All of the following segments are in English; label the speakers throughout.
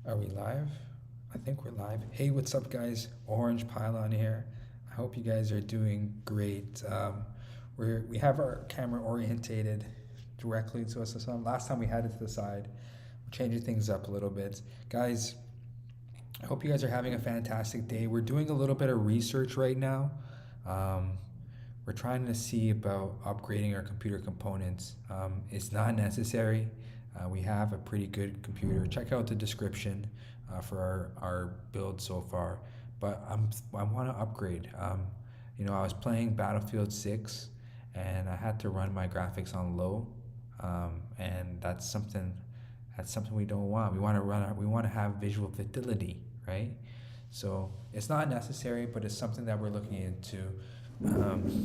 Speaker 1: Are we live? I think we're live. Hey, what's up, guys? Orange Pylon here. I hope you guys are doing great. We have our camera orientated directly to us. Last time we had it to the side. We're changing things up a little bit. Guys, I hope you guys are having a fantastic day. We're doing a little bit of research right now. Um, we're trying to see about upgrading our computer components. It's not necessary. We have a pretty good computer. Check out the description for our build so far. But I want to upgrade. I was playing Battlefield 6 and I had to run my graphics on low. And that's something we don't want. We want to have visual fidelity, right? So it's not necessary, but it's something that we're looking into.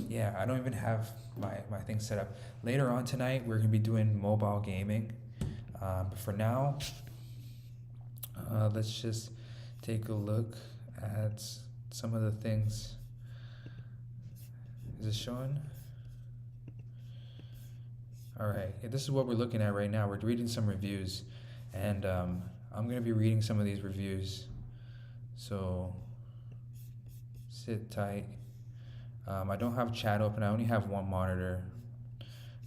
Speaker 1: Yeah, I don't even have my thing set up. Later on tonight, we're gonna be doing mobile gaming. But for now, let's just take a look at some of the things. Is it showing? All right, this is what we're looking at right now. We're reading some reviews, and I'm going to be reading some of these reviews. So sit tight. I don't have chat open. I only have one monitor.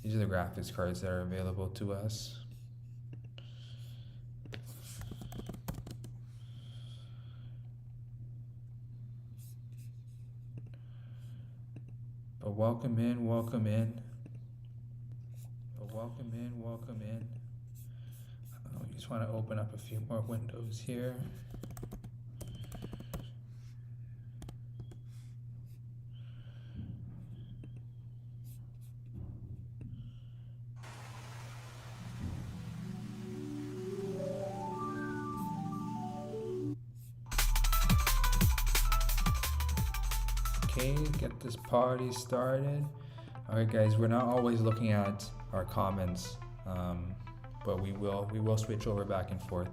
Speaker 1: These are the graphics cards that are available to us. But welcome in, welcome in. But welcome in, welcome in. We just want to open up a few more windows here. Okay, get this party started. Alright guys, we're not always looking at our comments, but we will switch over back and forth.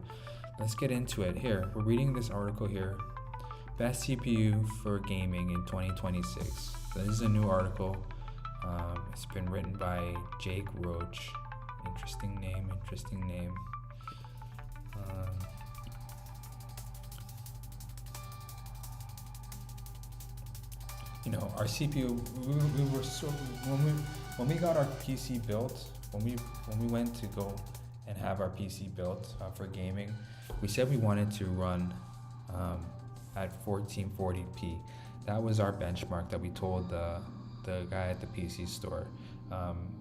Speaker 1: Let's get into it. Here, we're reading this article here. Best CPU for gaming in 2026. So this is a new article. It's been written by Jake Roach. Interesting name, interesting name. Our CPU. When we got our PC built, when we went to go and have our PC built for gaming, we said we wanted to run at 1440p. That was our benchmark that we told the guy at the PC store.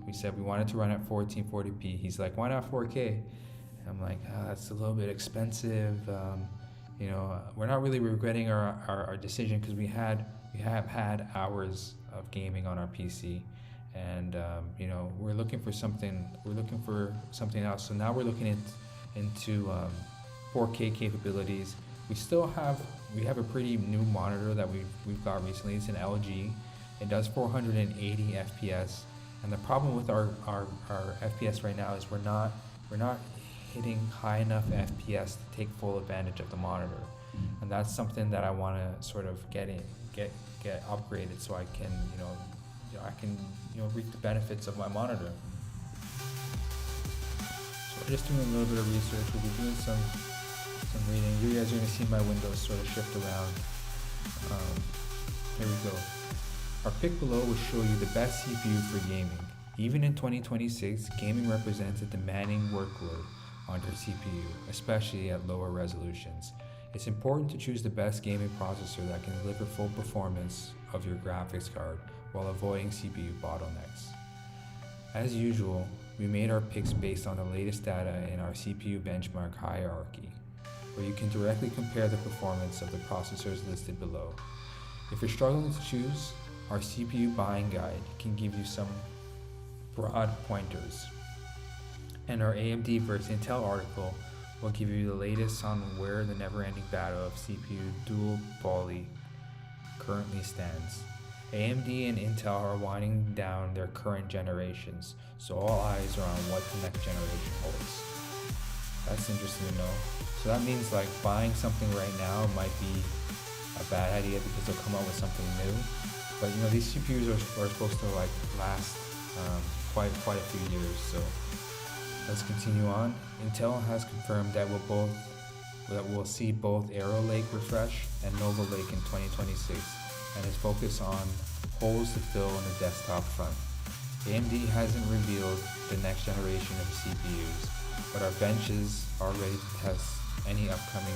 Speaker 1: We said we wanted to run at 1440p. He's like, why not 4K? I'm like, that's a little bit expensive. We're not really regretting our decision because we have had hours of gaming on our PC, and we're looking for something else. So now we're looking into 4K capabilities. We have a pretty new monitor that we've got recently. It's an LG. It does 480 FPS, and the problem with our FPS right now is we're not hitting high enough FPS to take full advantage of the monitor, and that's something that I want to sort of get upgraded so I can reap the benefits of my monitor. So we're just doing a little bit of research. We'll be doing some reading. You guys are going to see my windows sort of shift around. Here we go. Our pick below will show you the best CPU for gaming. Even in 2026, gaming represents a demanding workload on your CPU, especially at lower resolutions. It's important to choose the best gaming processor that can deliver full performance of your graphics card while avoiding CPU bottlenecks. As usual, we made our picks based on the latest data in our CPU benchmark hierarchy, where you can directly compare the performance of the processors listed below. If you're struggling to choose, our CPU buying guide can give you some broad pointers, and our AMD versus Intel article will give you the latest on where the never-ending battle of CPU dual poly currently stands. AMD and Intel are winding down their current generations, so all eyes are on what the next generation holds. That's interesting to know. So that means like buying something right now might be a bad idea because they'll come out with something new. But these CPUs are supposed to like last quite a few years. So let's continue on. Intel has confirmed that will both that will see both Arrow Lake refresh and Nova Lake in 2026, and is focused on holes to fill on the desktop front. AMD hasn't revealed the next generation of CPUs, but our benches are ready to test any upcoming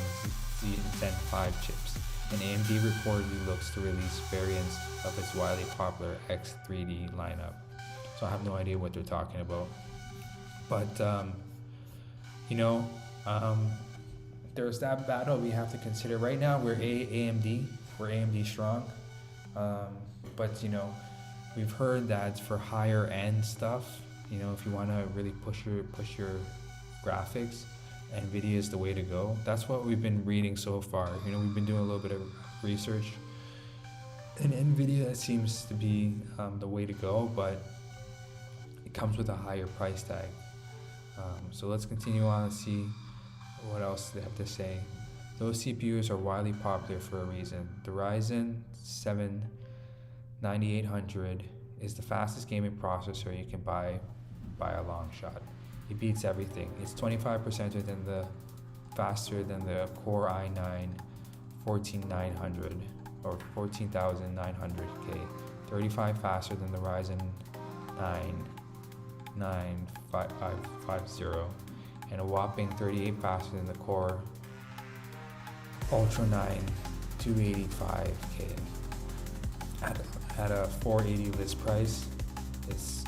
Speaker 1: Zen 5 chips, and AMD reportedly looks to release variants of its widely popular X3D lineup. So I have no idea what they're talking about. But, there's that battle we have to consider. Right now, we're AMD strong. But, we've heard that for higher end stuff, if you want to really push your graphics, NVIDIA is the way to go. That's what we've been reading so far. We've been doing a little bit of research, and NVIDIA seems to be the way to go, but it comes with a higher price tag. So let's continue on and see what else they have to say. Those CPUs are widely popular for a reason. The Ryzen 7 9800 is the fastest gaming processor you can buy by a long shot. It beats everything. It's 25% faster than the Core i9 14900 or 14900K, 35 faster than the Ryzen 9 9550, and a whopping 38 faster than the Core Ultra 9 285K. At a 480 list price, it's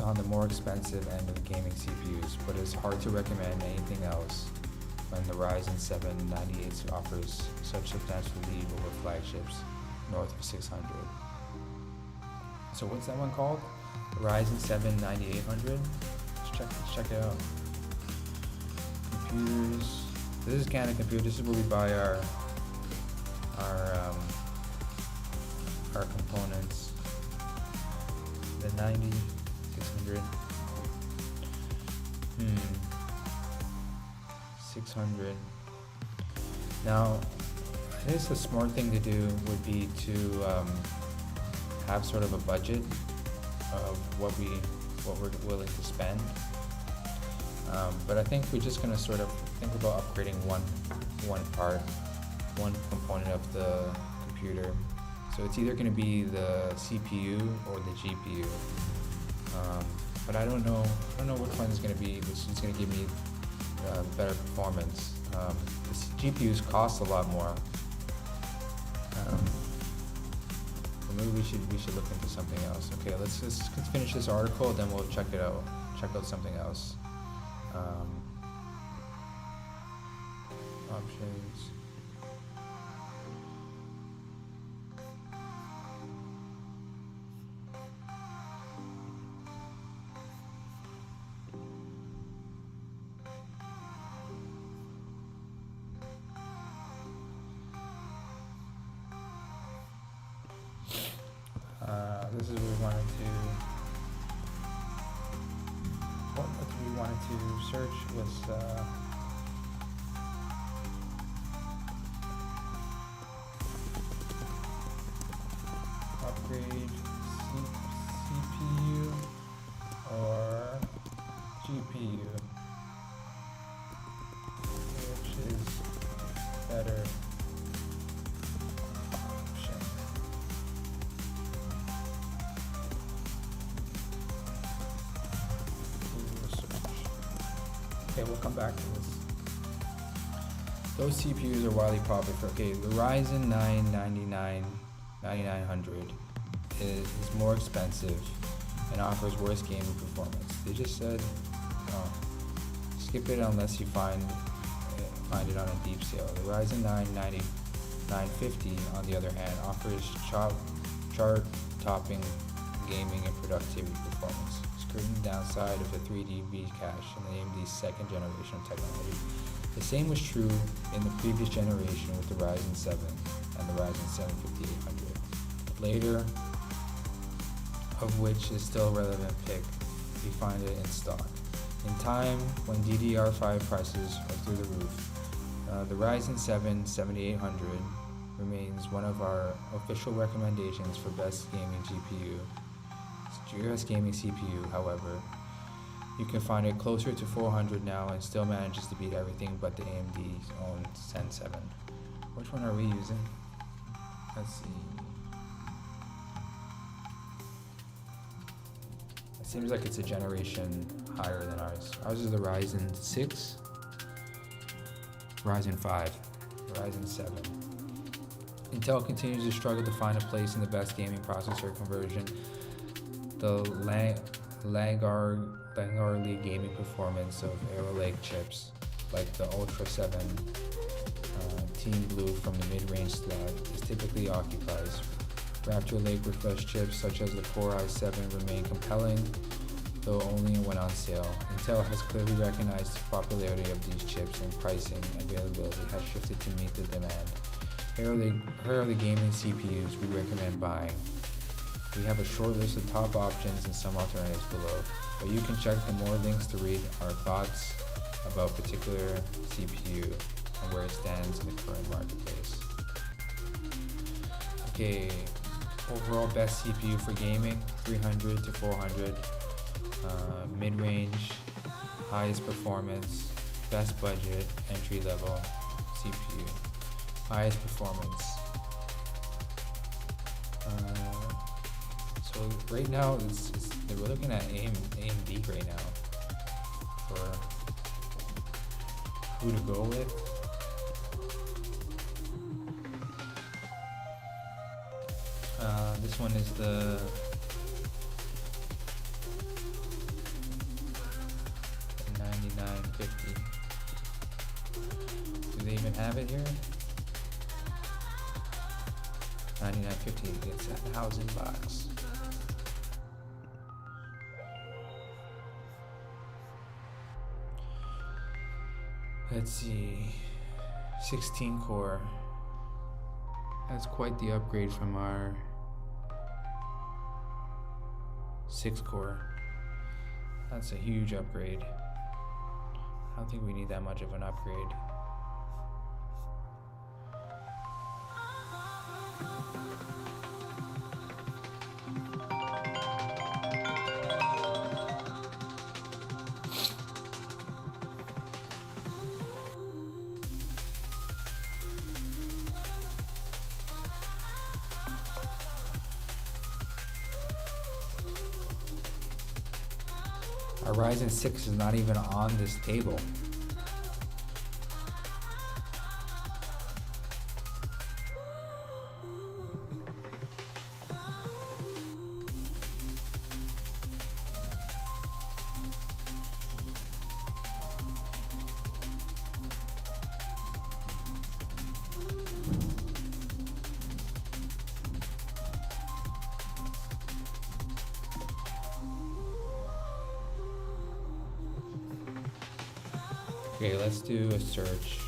Speaker 1: on the more expensive end of gaming CPUs, but it's hard to recommend anything else when the Ryzen 7 98 offers such substantial lead over flagships north of 600. So what's that one called? The Ryzen 7 9800? Let's check it out. Computers. This is Canada Computer. This is where we buy our components. The 600. 600. Now, I guess a smart thing to do would be to have sort of a budget of what we're willing to spend. But I think we're just gonna sort of think about upgrading one component of the computer. So it's either gonna be the CPU or the GPU. But I don't know which one is gonna be, which is gonna give me better performance. The GPUs cost a lot more. Maybe we should look into something else. Okay, let's finish this article, then we'll check out something else. Options. This is what we wanted to search was upgrade CPU or GPU, which is better option. Okay, we'll come back to this. Those CPUs are widely popular for, the Ryzen 9 9900 is more expensive and offers worse gaming performance. They just said, skip it unless you find it on a deep sale. The Ryzen 9 950, on the other hand, offers chart-topping gaming and productivity performance, skirting the downside of the 3D V cache and AMD's second generation of technology. The same was true in the previous generation with the Ryzen 7 and the Ryzen 7 5800, later of which is still a relevant pick if you find it in stock. In time, when DDR5 prices are through the roof, the Ryzen 7 7800 remains one of our official recommendations for best gaming GPU. US gaming CPU, however, You can find it closer to 400 now and still manages to beat everything but the AMD's own Zen 7. Which one are we using? Let's see. It seems like it's a generation higher than ours. Ours is the Ryzen 6, Ryzen 5, Ryzen 7. Intel continues to struggle to find a place in the best gaming processor conversion. The laggardly gaming performance of Arrow Lake chips, like the Ultra 7 Team Blue from the mid-range slot, is typically occupies. Raptor Lake refresh chips such as the Core i7 remain compelling, though only when on sale. Intel has clearly recognized the popularity of these chips, and pricing availability has shifted to meet the demand. Here are the gaming CPUs we recommend buying. We have a short list of top options and some alternatives below, but you can check for more links to read our thoughts about particular CPU and where it stands in the current marketplace. Okay, overall best CPU for gaming, 300 to 400, mid-range, highest performance, best budget, entry-level CPU, highest performance. So right now, we're looking at AMD right now for who to go with. This one is the $99.50. Do they even have it here? $99.50. It's $1,000. Let's see, 16 core. That's quite the upgrade from our 6 core. That's a huge upgrade. I don't think we need that much of an upgrade. Our Ryzen 6 is not even on this table. Okay, let's do a search.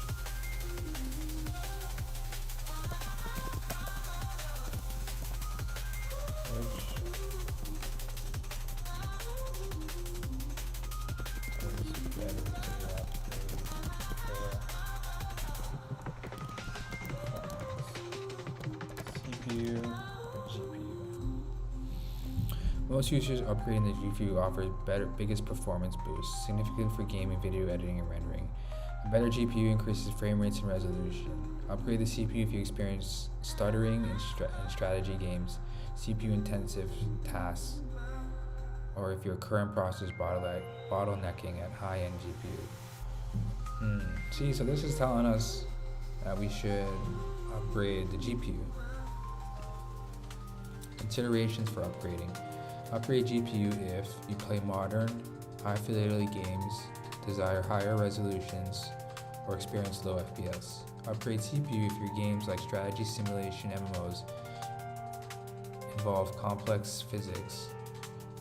Speaker 1: CPU or GPU. Most users upgrading the GPU offers biggest performance boost, significant for gaming, video editing, and rendering. A better GPU increases frame rates and resolution. Upgrade the CPU if you experience stuttering in strategy games, CPU-intensive tasks, or if your current processor is bottlenecking at high-end GPU. See, so this is telling us that we should upgrade the GPU. Considerations for upgrading. Upgrade GPU if you play modern, high-fidelity games, desire higher resolutions, or experience low FPS. Upgrade CPU if your games like strategy, simulation, MMOs involve complex physics,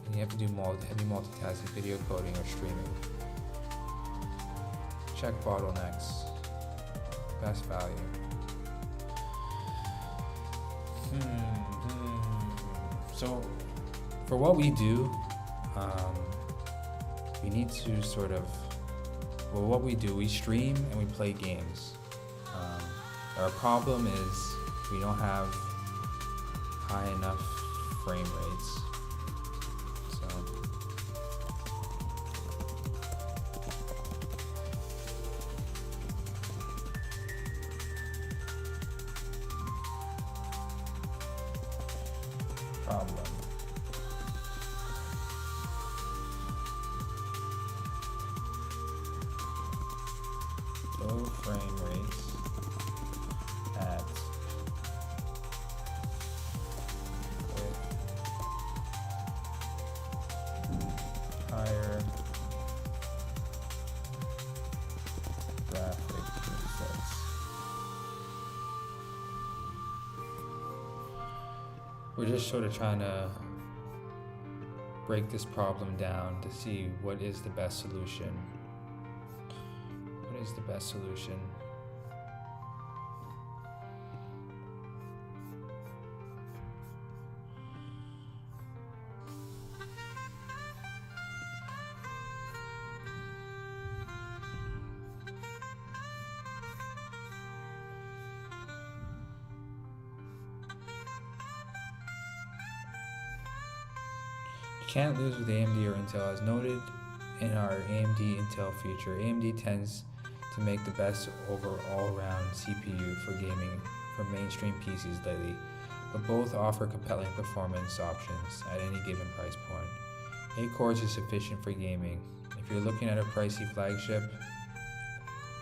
Speaker 1: and you have to do heavy multitasking, video coding, or streaming. Check bottlenecks. Best value. So, for what we do, we need to what we do, we stream and we play games. Our problem is we don't have high enough frame rates. So, problem. Low frame rates at with higher graphic presets. We're just sort of trying to break this problem down to see what is the best solution. What is the best solution? You can't lose with AMD or Intel. As noted in our AMD Intel feature, AMD tends to make the best all-round CPU for gaming for mainstream PCs lately, but both offer compelling performance options at any given price point. 8 cores is sufficient for gaming. If you're looking at a pricey flagship,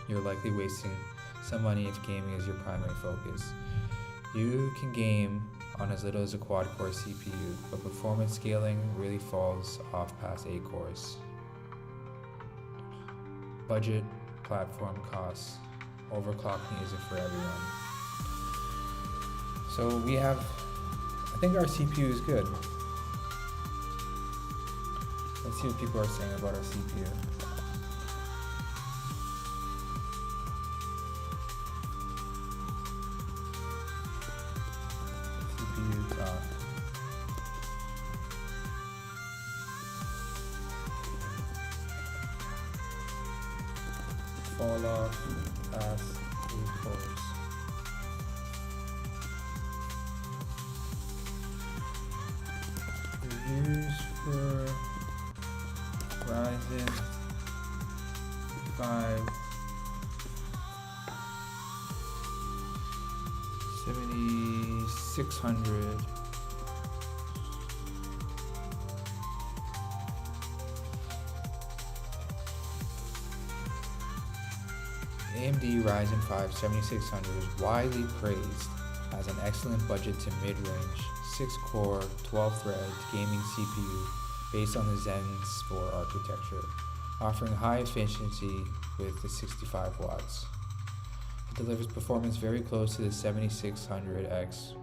Speaker 1: you're likely wasting some money if gaming is your primary focus. You can game on as little as a quad-core CPU, but performance scaling really falls off past 8 cores. Budget, platform costs, overclocking isn't for everyone. So I think our CPU is good. Let's see what people are saying about our CPU. CPU talk. Fall off past 8 cores. Reviews for Ryzen 5 7600 AMD Ryzen 5 7600 is widely praised as an excellent budget to mid-range 6-core, 12-thread gaming CPU based on the Zen 4 architecture, offering high efficiency with the 65 watts. It delivers performance very close to the 7600X.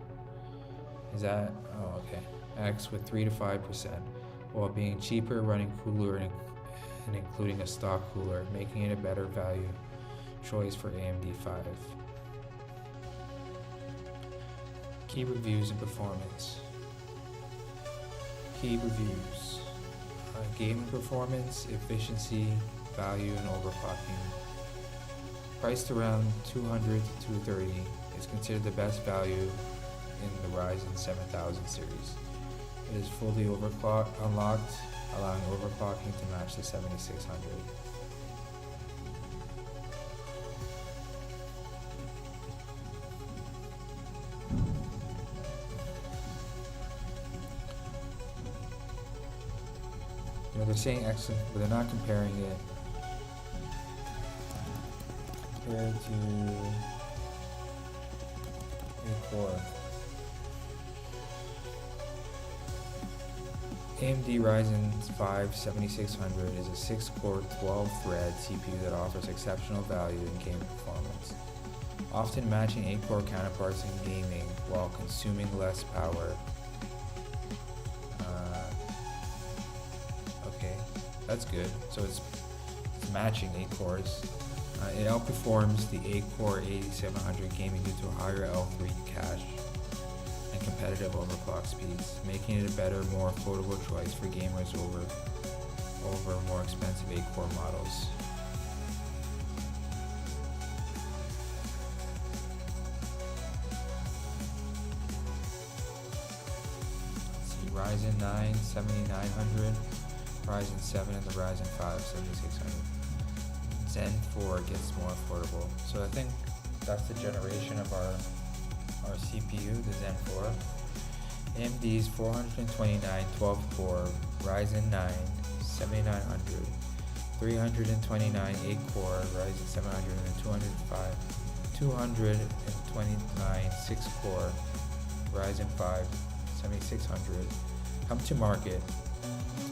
Speaker 1: X with 3 to 5%, while being cheaper, running cooler, and including a stock cooler, making it a better value choice for AMD 5. Key reviews and performance. Key reviews. Gaming performance, efficiency, value, and overclocking. Priced around $200 to $230, is considered the best value in the Ryzen 7000 series. It is fully unlocked, allowing overclocking to match the 7600. They're saying excellent, but they're not comparing it compared to a core. AMD Ryzen 5 7600 is a 6-core, 12-thread CPU that offers exceptional value in game performance, often matching 8-core counterparts in gaming while consuming less power. That's good. So it's matching 8 cores. It outperforms the 8-core 8700 gaming due to a higher L3 cache and competitive overclock speeds, making it a better, more affordable choice for gamers over more expensive 8-core models. Let's see, Ryzen 9 7900. Ryzen 7 and the Ryzen 5 7600. Zen 4 gets more affordable. So I think that's the generation of our CPU, the Zen 4. AMD's 429 12-core Ryzen 9 7900, 329 8-core Ryzen 700 and 229 6-core Ryzen 5 7600 come to market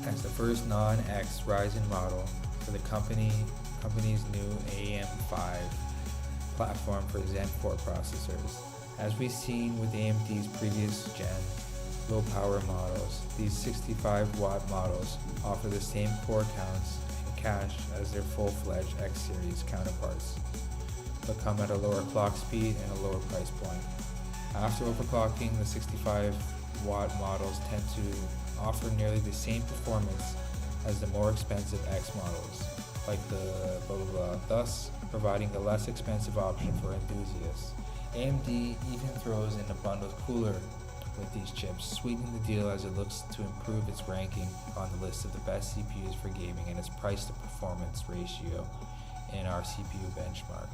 Speaker 1: as the first non-X Ryzen model for the company's new AM5 platform for Zen 4 processors. As we've seen with AMD's previous gen low power models, these 65-watt models offer the same core counts and cache as their full-fledged X series counterparts, but come at a lower clock speed and a lower price point. After overclocking, the 65-watt models tend to offer nearly the same performance as the more expensive X models, like the blah blah blah, thus providing a less expensive option for enthusiasts. AMD even throws in a bundled cooler with these chips, sweetening the deal as it looks to improve its ranking on the list of the best CPUs for gaming and its price to performance ratio in our CPU benchmark.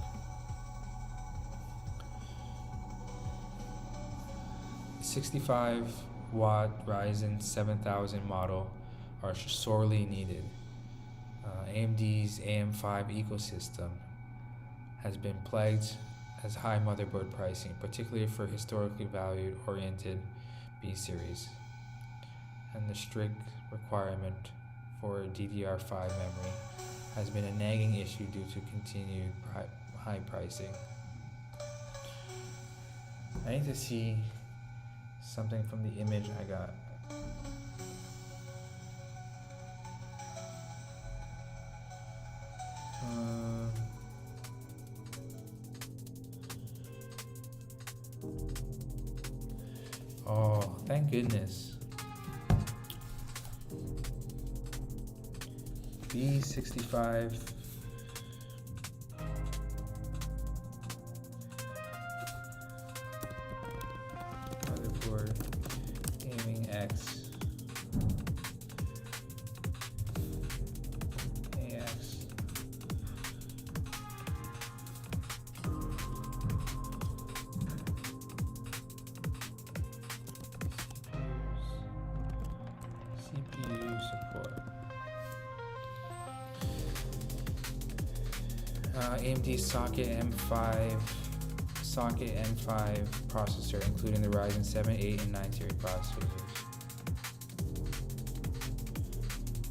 Speaker 1: The 65-watt Ryzen 7000 model are sorely needed. AMD's AM5 ecosystem has been plagued as high motherboard pricing, particularly for historically value-oriented B-series, and the strict requirement for DDR5 memory has been a nagging issue due to continued high pricing. I need to see something from the image I got. Oh, thank goodness. B65 motherboard gaming X AX CPU support. AMD socket M5 processor, including the Ryzen 7, 8, and 9 series processors.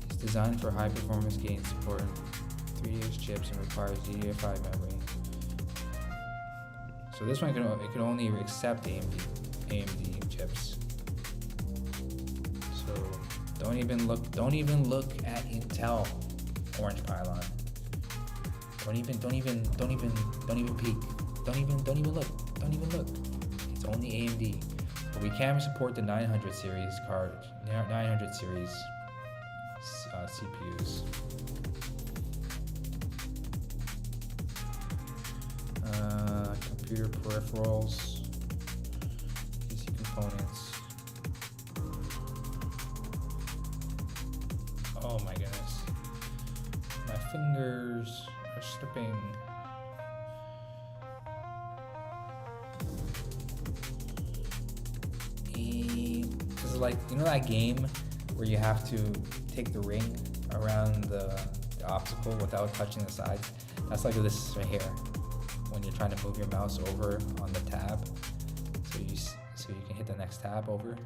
Speaker 1: It's designed for high performance gain, supporting 3H chips, and requires DDR5 memory. So this one it can only accept AMD chips. So don't even look at Intel, Orange Pylon. Don't even peek. Don't even look. It's only AMD. But we can support the 900 series CPUs. Computer peripherals, PC components. Oh my goodness. My fingers are slipping. This is like, you know that game where you have to take the ring around the obstacle without touching the sides? That's like this right here, when you're trying to move your mouse over on the tab, so you can hit the next tab over.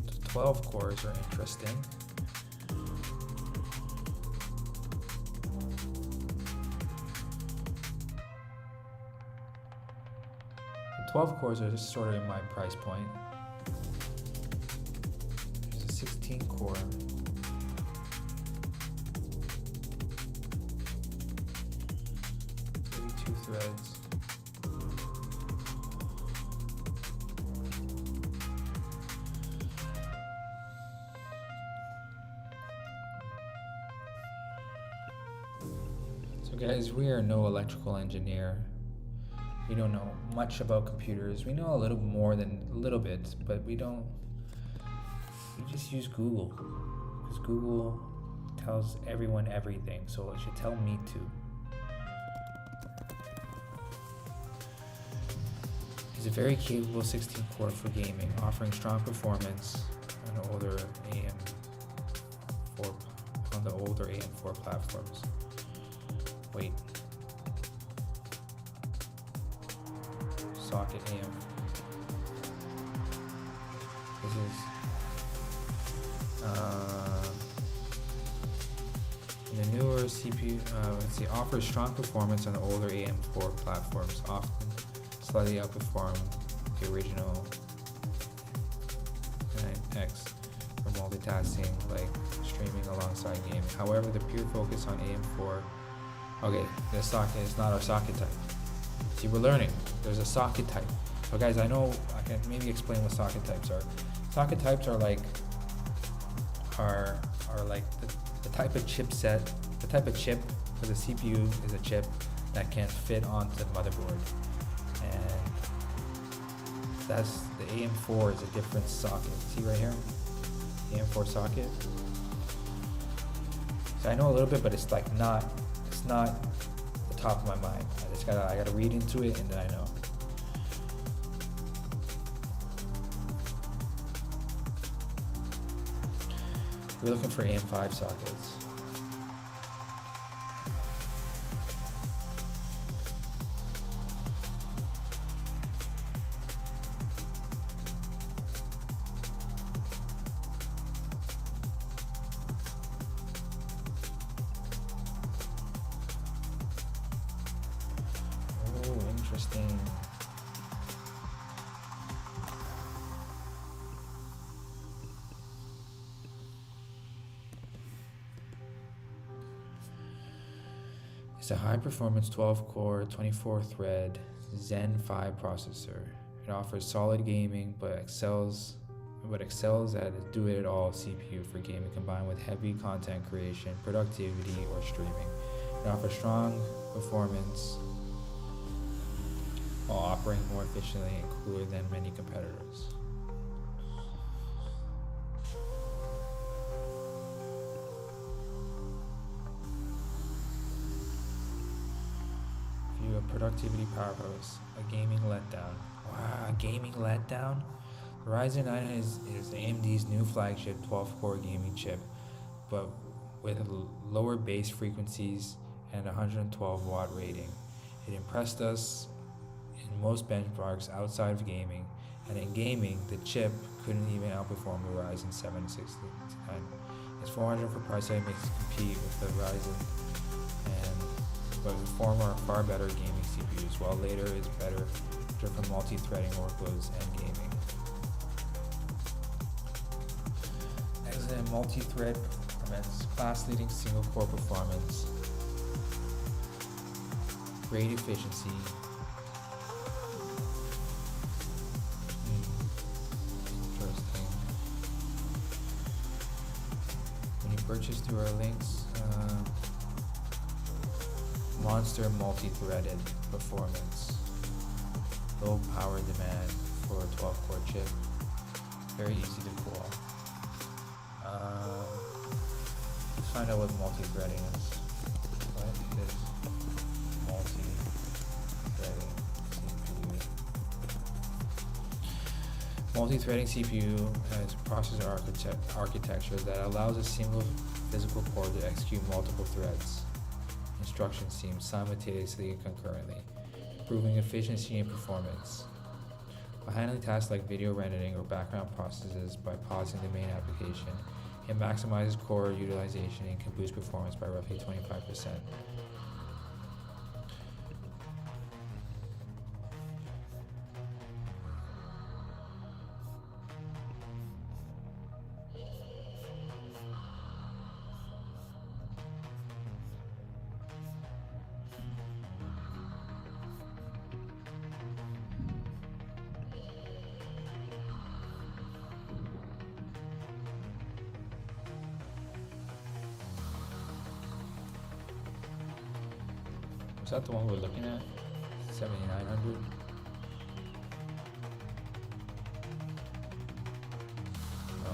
Speaker 1: The 12 cores are interesting. 12 cores are sort of in my price point. There's a 16 core. Two threads. So guys, we are no electrical engineer. We don't know much about computers. We know a little more than a little bit, but we just use Google. Because Google tells everyone everything, so it should tell me too. It's a very capable 16 core for gaming, offering strong performance on the older AM4 platforms. Wait. Socket AM. This is the newer CPU. Offers strong performance on the older AM4 platforms, often slightly outperform the original 9X for multitasking, like streaming alongside gaming. However, the pure focus on AM4. Okay, this socket is not our socket type. See, we're learning. There's a socket type. So guys, I know I can maybe explain what socket types are. Socket types are like the type of chipset. The type of chip for the CPU is a chip that can fit onto the motherboard, and that's the AM4 is a different socket. See right here, AM4 socket. So I know a little bit, but it's not the top of my mind. I gotta read into it, and then I know. We're looking for AM5 sockets. Interesting. It's a high-performance 12-core, 24-thread Zen 5 processor. It offers solid gaming, but excels at a do-it-all CPU for gaming combined with heavy content creation, productivity, or streaming. It offers strong performance while operating more efficiently and cooler than many competitors. View a productivity powerhouse, a gaming letdown. Wow, a gaming letdown? The Ryzen 9 is AMD's new flagship 12-core gaming chip, but with lower base frequencies and 112-watt rating. It impressed us in most benchmarks outside of gaming, and in gaming, the chip couldn't even outperform the Ryzen 769. Its $400 for price tag makes it compete with the Ryzen, but former far better gaming CPUs, while later is better for multi-threading workloads and gaming. Excellent multi-thread performance, class-leading single-core performance, great efficiency. Interesting. When you purchase through our links, monster multi-threaded performance, low power demand for a 12-core chip, very easy to cool. Let's find out what multi-threading is. What is multi-threading CPU? Multi-threading CPU has a processor architecture that allows a single physical core to execute multiple threads. Instruction seems simultaneously and concurrently, improving efficiency and performance. By handling tasks like video rendering or background processes by pausing the main application, it maximizes core utilization and can boost performance by roughly 25%. Is that the one we're looking at? 7900. No.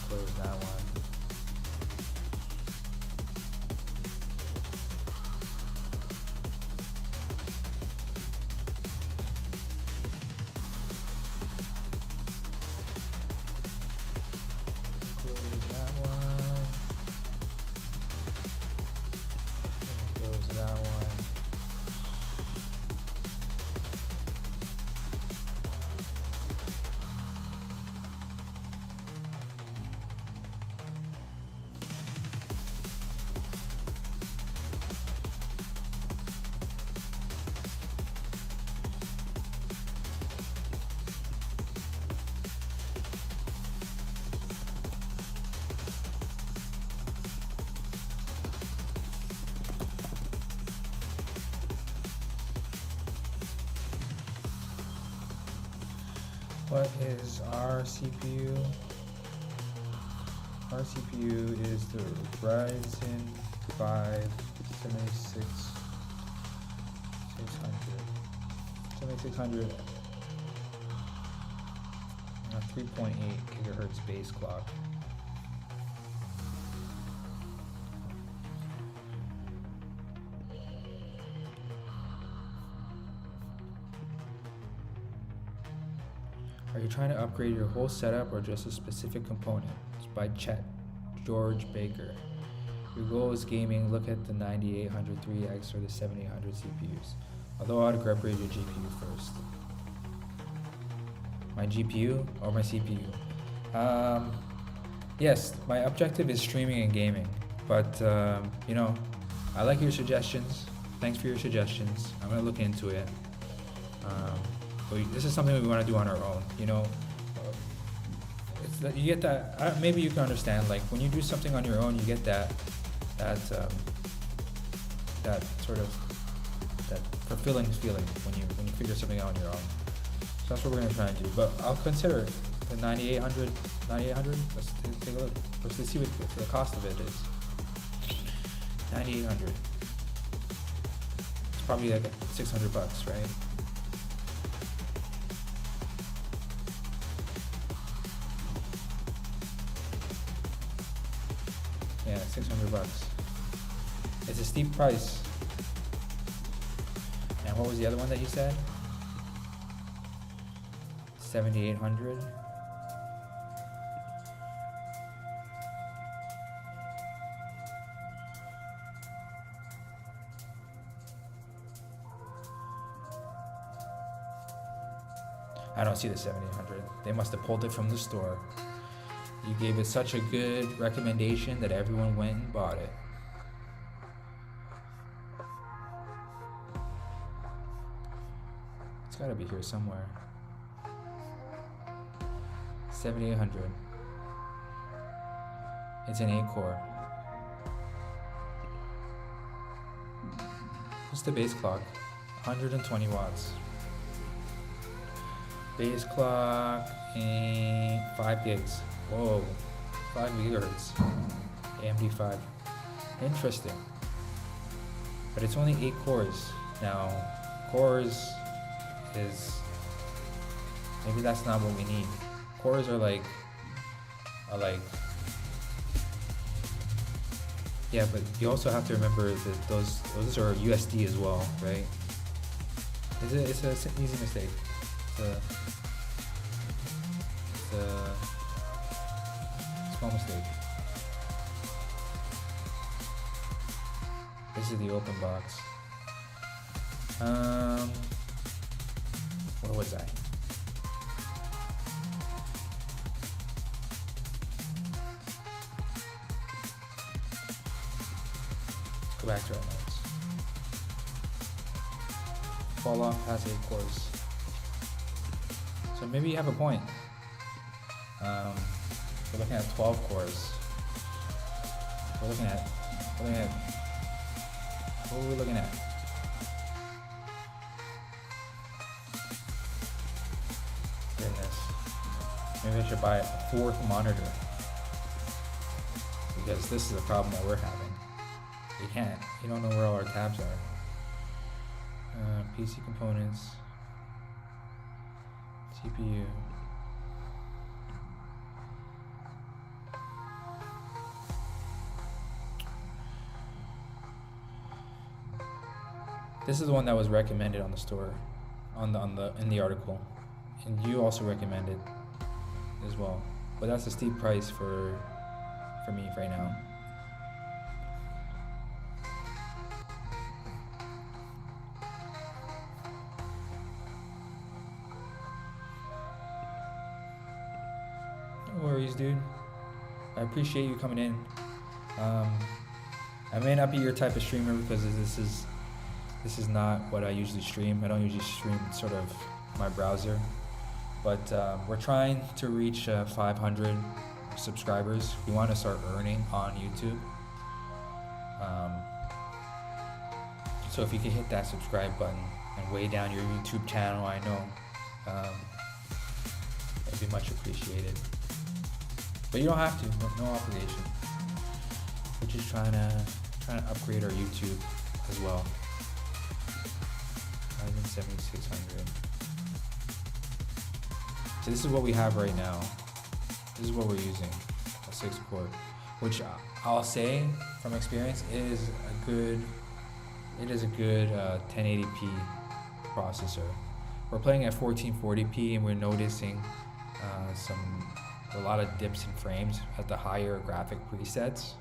Speaker 1: Close that one. Close that one. Close that one. What is our CPU? Our CPU is the Ryzen 5 7600 3.8 gigahertz base clock. Are you trying to upgrade your whole setup or just a specific component? It's by Chet George Baker. Your goal is gaming, look at the 9800 3X or the 7800 CPUs. Although I'd upgrade your GPU first. My GPU or my CPU? Yes, my objective is streaming and gaming, but you know, I like your suggestions. Thanks for your suggestions. I'm gonna look into it. This is something we want to do on our own, you know. It's that you get that. Maybe you can understand. Like when you do something on your own, you get that sort of that fulfilling feeling when you figure something out on your own. So that's what we're gonna try and do. But I'll consider the 9800. Let's take a look. Let's see what the cost of it is. 9800. It's probably like $600, right? Yeah, $600. It's a steep price. And what was the other one that you said? 7800. I don't see the 7800. They must have pulled it from the store. You gave it such a good recommendation that everyone went and bought it. It's gotta be here somewhere. 7800. It's an 8-core. What's the base clock? 120 watts. Base clock and 5 gigs. Whoa, 5 gigahertz. AMD 5. Interesting. But it's only 8 cores. Now, cores is maybe that's not what we need. Cores are like yeah, but you also have to remember that those are USD as well, right? It's an easy mistake. It's a small mistake. This is the open box. Where was I? Go back to our notes. Fall off past 8 cores. So maybe you have a point. We're looking at 12 cores. We're looking at, what are we looking at? Goodness. Maybe I should buy a 4th monitor. Because this is the problem that we're having. You don't know where all our tabs are. PC components, CPU. This is the one that was recommended on the store, in the article, and you also recommended as well. But that's a steep price for me right now. No worries, dude. I appreciate you coming in. I may not be your type of streamer because this is not what I usually stream. I don't usually stream sort of my browser, but we're trying to reach 500 subscribers. We want to start earning on YouTube. So if you could hit that subscribe button and weigh down your YouTube channel, I know it'd be much appreciated. But you don't have to. No obligation. We're just trying to upgrade our YouTube as well. Ryzen 7600. So this is what we have right now. This is what we're using, a 6-core, which I'll say from experience is a good 1080p processor. We're playing at 1440p and we're noticing a lot of dips in frames at the higher graphic presets.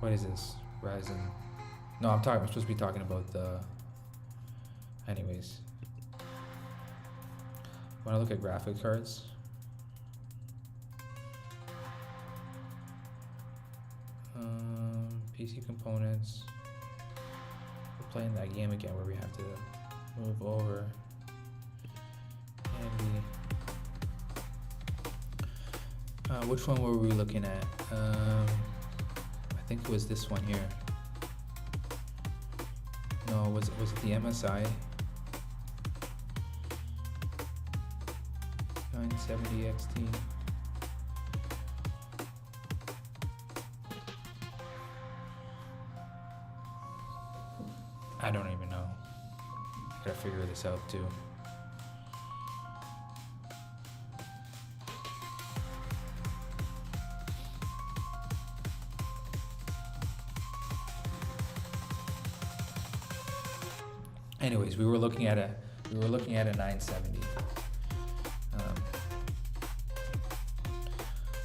Speaker 1: What is this? Ryzen. No, I'm supposed to be talking about the. Anyways, when I look at graphic cards, PC components. We're playing that game again where we have to move over. Which one were we looking at? I think it was this one here. No, was it the MSI? 970 XT. I don't even know. I gotta figure this out too. Anyways, we were looking at a 970.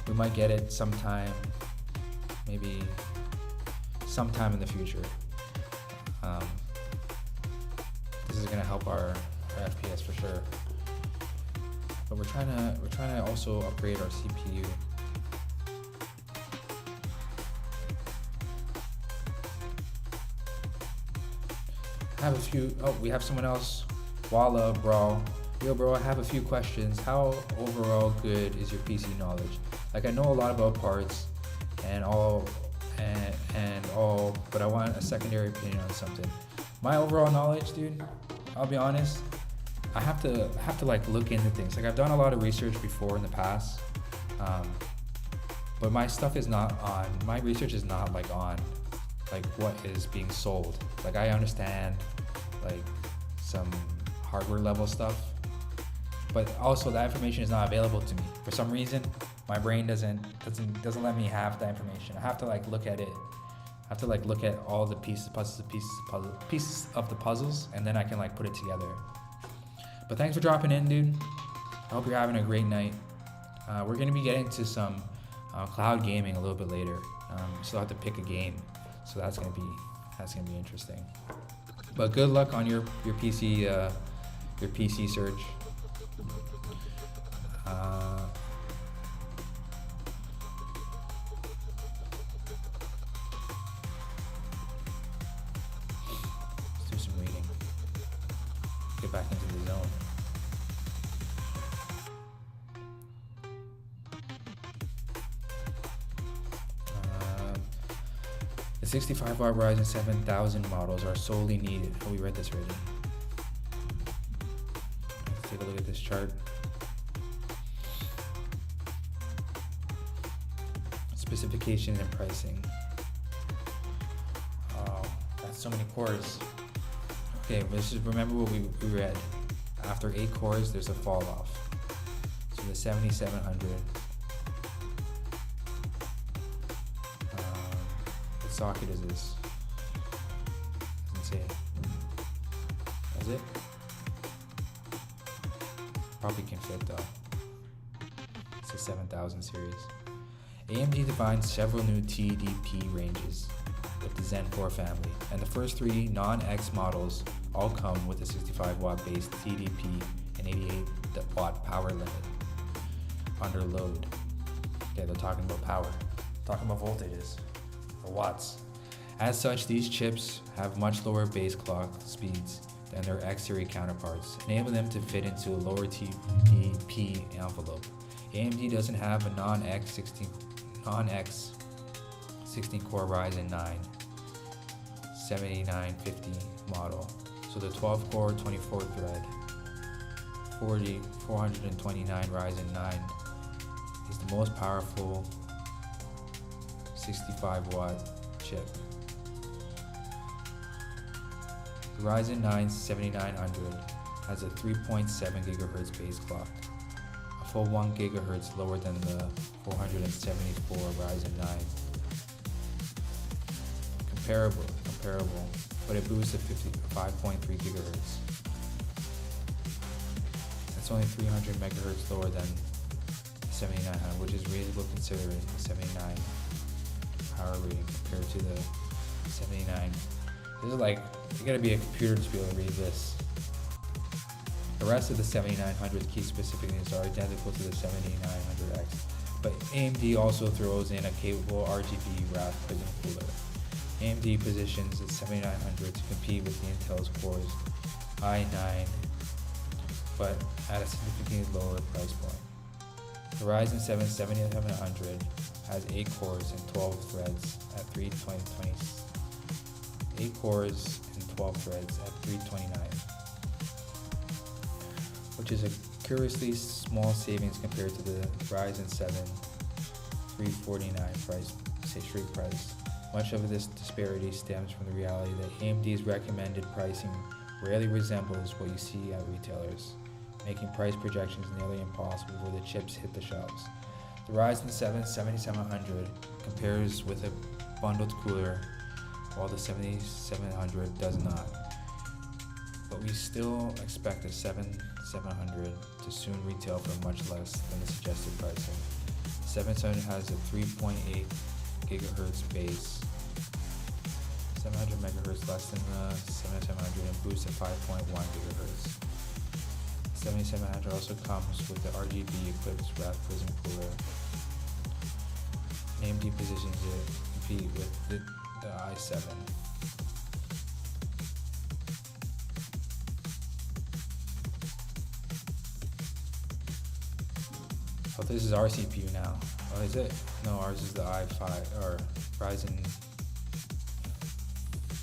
Speaker 1: We might get it sometime, maybe sometime in the future. This is gonna help our FPS for sure. But we're trying to also upgrade our CPU. I have a few. Oh, we have someone else. Walla, bro. Yo, bro, I have a few questions. How overall good is your PC knowledge? Like, I know a lot about parts and all, but I want a secondary opinion on something. My overall knowledge, dude, I'll be honest, I have to like look into things. Like, I've done a lot of research before in the past, but my stuff is not on. My research is not like on like what is being sold. Like, I understand like some hardware level stuff, but also that information is not available to me. For some reason, my brain doesn't let me have that information. I have to like look at it. I have to like look at all the pieces of the puzzles, and then I can like put it together. But thanks for dropping in, dude. I hope you're having a great night. We're gonna be getting to some cloud gaming a little bit later. We still have to pick a game. So that's gonna be interesting. But good luck on your PC search. Let's do some reading. Get back into the zone. The 65-watt Ryzen 7000 models are solely needed. Oh, we read this already. Let's take a look at this chart. Specifications and pricing. Oh, that's so many cores. Okay, let's just remember what we read. After 8 cores, there's a fall off. So the 7700. What socket is this? Doesn't say it. Is it? Probably can fit though. It's a 7000 series. AMD defines several new TDP ranges with the Zen 4 family, and the first 3 non-X models all come with a 65-watt base TDP and 88-watt power limit under load. Okay, they're talking about power, talking about voltages or watts. As such, these chips have much lower base clock speeds than their X-series counterparts, enabling them to fit into a lower TDP envelope. AMD doesn't have a non-X 16-core Ryzen 9 7950 model, so the 12-core 24-thread 429 Ryzen 9 is the most powerful 65-watt chip. The Ryzen 9 7900 has a 3.7 GHz base clock, a full 1 GHz lower than the 474 Ryzen 9. Comparable, but it boosts at 5.3 GHz. That's only 300 MHz lower than the 7900, which is reasonable considering the 79 power rating compared to the 79. This is like, you gotta be a computer to be able to read this. The rest of the 7900 key specifications are identical to the 7900X, but AMD also throws in a capable RGB wrap prism cooler. AMD positions the 7900 to compete with the Intel's Core's i9, but at a significantly lower price point. The Ryzen 7 7700 has 8 cores and 12 threads at 8 cores and 12 threads at 329, which is a curiously small savings compared to the Ryzen 7 349 street price. Much of this disparity stems from the reality that AMD's recommended pricing rarely resembles what you see at retailers, making price projections nearly impossible before the chips hit the shelves. The Ryzen 7 7700 compares with a bundled cooler, while the 7700 does not. But we still expect the 7700 to soon retail for much less than the suggested pricing. The 7700 has a 3.8 GHz base, 700 MHz less than the 7700, and boosts at 5.1 GHz. The 7700 also comes with the RGB Eclipse wrap prism cooler. AMD positions it to compete with the i7. Oh, this is our CPU now. Oh, is it? No, ours is the i5 or Ryzen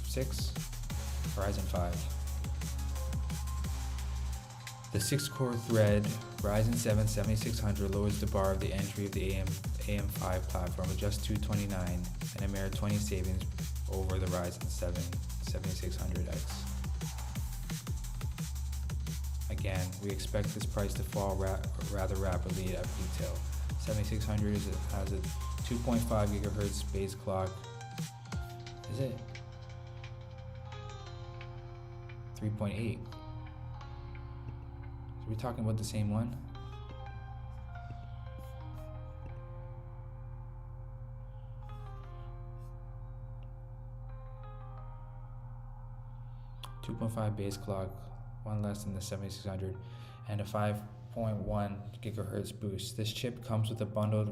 Speaker 1: 6, Ryzen 5. The 6-core thread Ryzen 7 7600 lowers the bar of the entry of the AM5 platform with just 229 and a mere 20 savings over the Ryzen 7 7600X. Again, we expect this price to fall rather rapidly at retail. 7600 has a 2.5 GHz base clock. Is it? 3.8. So we're talking about the same one? .5 base clock, one less than the 7600, and a 5.1 GHz boost. This chip comes with a bundled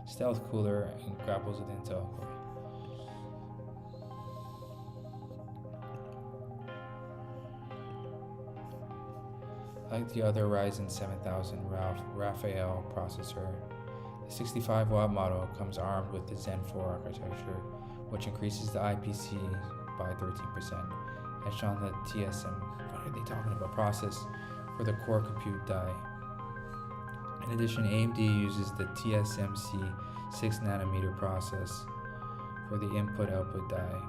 Speaker 1: stealth cooler and grapples with Intel Core. Like the other Ryzen 7000 Raphael processor, the 65-watt model comes armed with the Zen 4 architecture which increases the IPC by 13%. As shown the TSM, what are they talking about, process for the core compute die. In addition, AMD uses the TSMC 6nm process for the input-output die.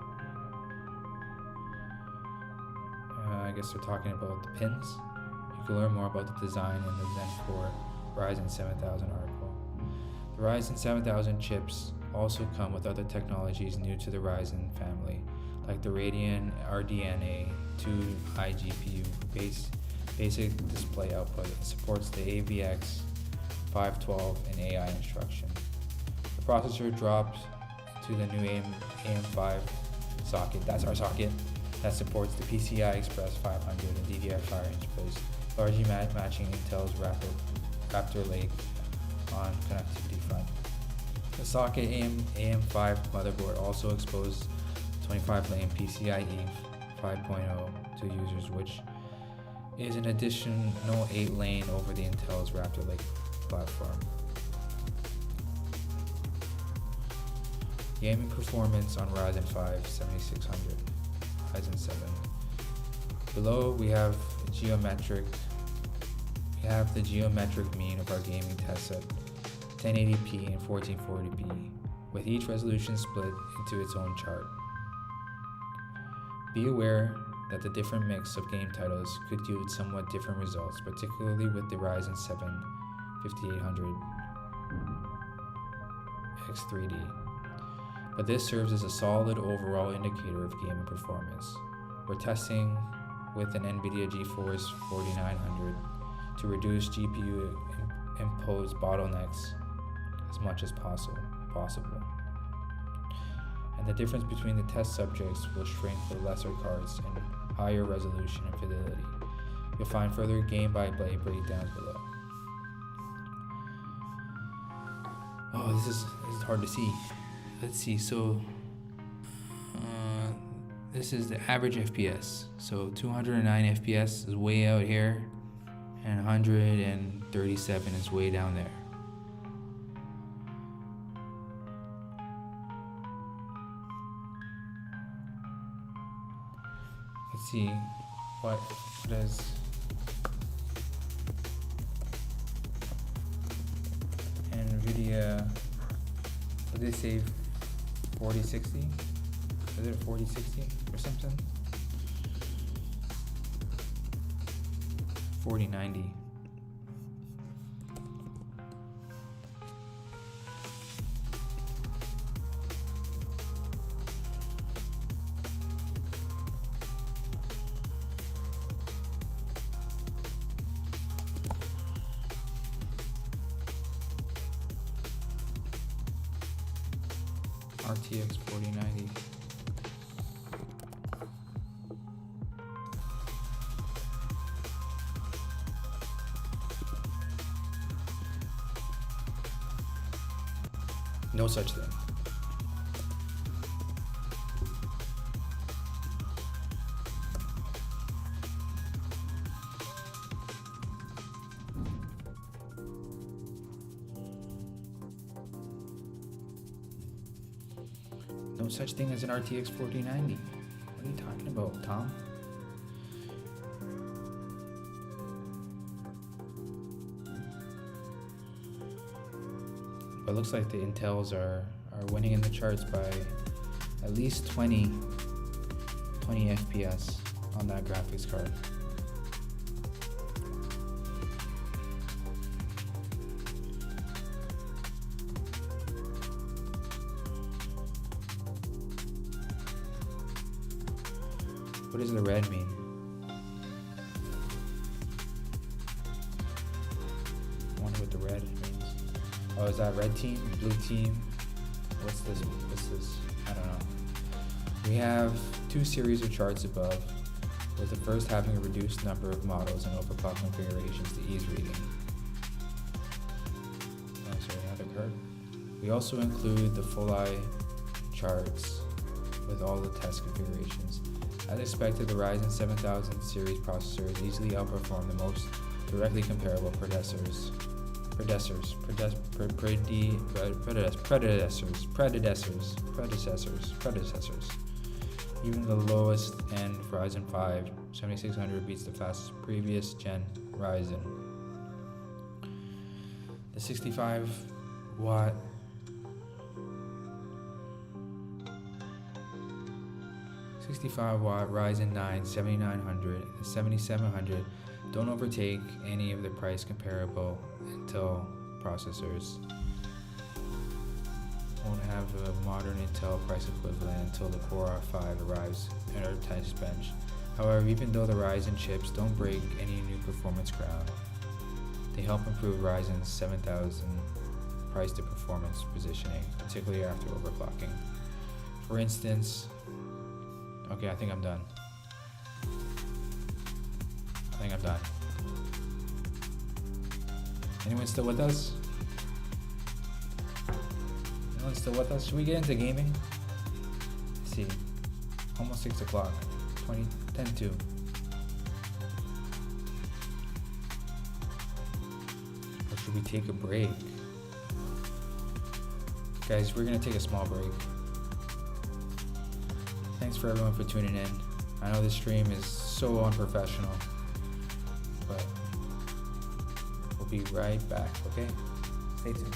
Speaker 1: I guess they're talking about the pins. You can learn more about the design in the Zen 4 Ryzen 7000 article. The Ryzen 7000 chips also come with other technologies new to the Ryzen family, like the Radeon RDNA 2 iGPU basic display output. It supports the AVX 512 and AI instruction. The processor drops to the new AM5 socket, that's our socket, that supports the PCI Express 500 and DDR5 interface, largely matching Intel's Raptor Lake on connectivity front. The socket AM5 motherboard also exposed 25-lane PCIe 5.0 to users, which is an additional 8-lane over the Intel's Raptor Lake platform. Gaming performance on Ryzen 5 7600, Ryzen 7. Below we have the geometric mean of our gaming test set, 1080p and 1440p, with each resolution split into its own chart. Be aware that the different mix of game titles could yield somewhat different results, particularly with the Ryzen 7 5800 X3D. But this serves as a solid overall indicator of gaming performance. We're testing with an NVIDIA GeForce 4900 to reduce GPU imposed bottlenecks as much as possible. And the difference between the test subjects will shrink with lesser cards and higher resolution and fidelity. You'll find further game-by-play breakdowns below. Oh, this is hard to see. Let's see, so this is the average FPS. So 209 FPS is way out here, and 137 is way down there. Let's see what does NVIDIA, what did they say, 4060? Is it 4060 or something? 4090. RTX 4090. No such thing. No such thing as an RTX 4090. What are you talking about, Tom? But it looks like the Intels are winning in the charts by at least 20 FPS on that graphics card. What does the red mean? I wonder what the red means. Oh, is that red team, blue team? What's this? I don't know. We have two series of charts above, with the first having a reduced number of models and overclock configurations to ease reading. Oh, sorry, another card. We also include the full eye charts with all the test configurations. As expected, the Ryzen 7000 series processors easily outperform the most directly comparable processors predecessors. Even the lowest end Ryzen 5 7600 beats the fastest previous gen Ryzen. The 65 watt Ryzen 9 7900 and 7700 don't overtake any of the price comparable Intel processors. Won't have a modern Intel price equivalent until the Core i5 arrives at our test bench. However, even though the Ryzen chips don't break any new performance ground, they help improve Ryzen's 7000 price to performance positioning, particularly after overclocking. For instance, okay, I think I'm done. Anyone still with us? Should we get into gaming? Let's see. Almost 6 o'clock. 10:02. Or should we take a break? Guys, we're gonna take a small break. Thanks for everyone for tuning in. I know this stream is so unprofessional, but we'll be right back, okay? Stay tuned.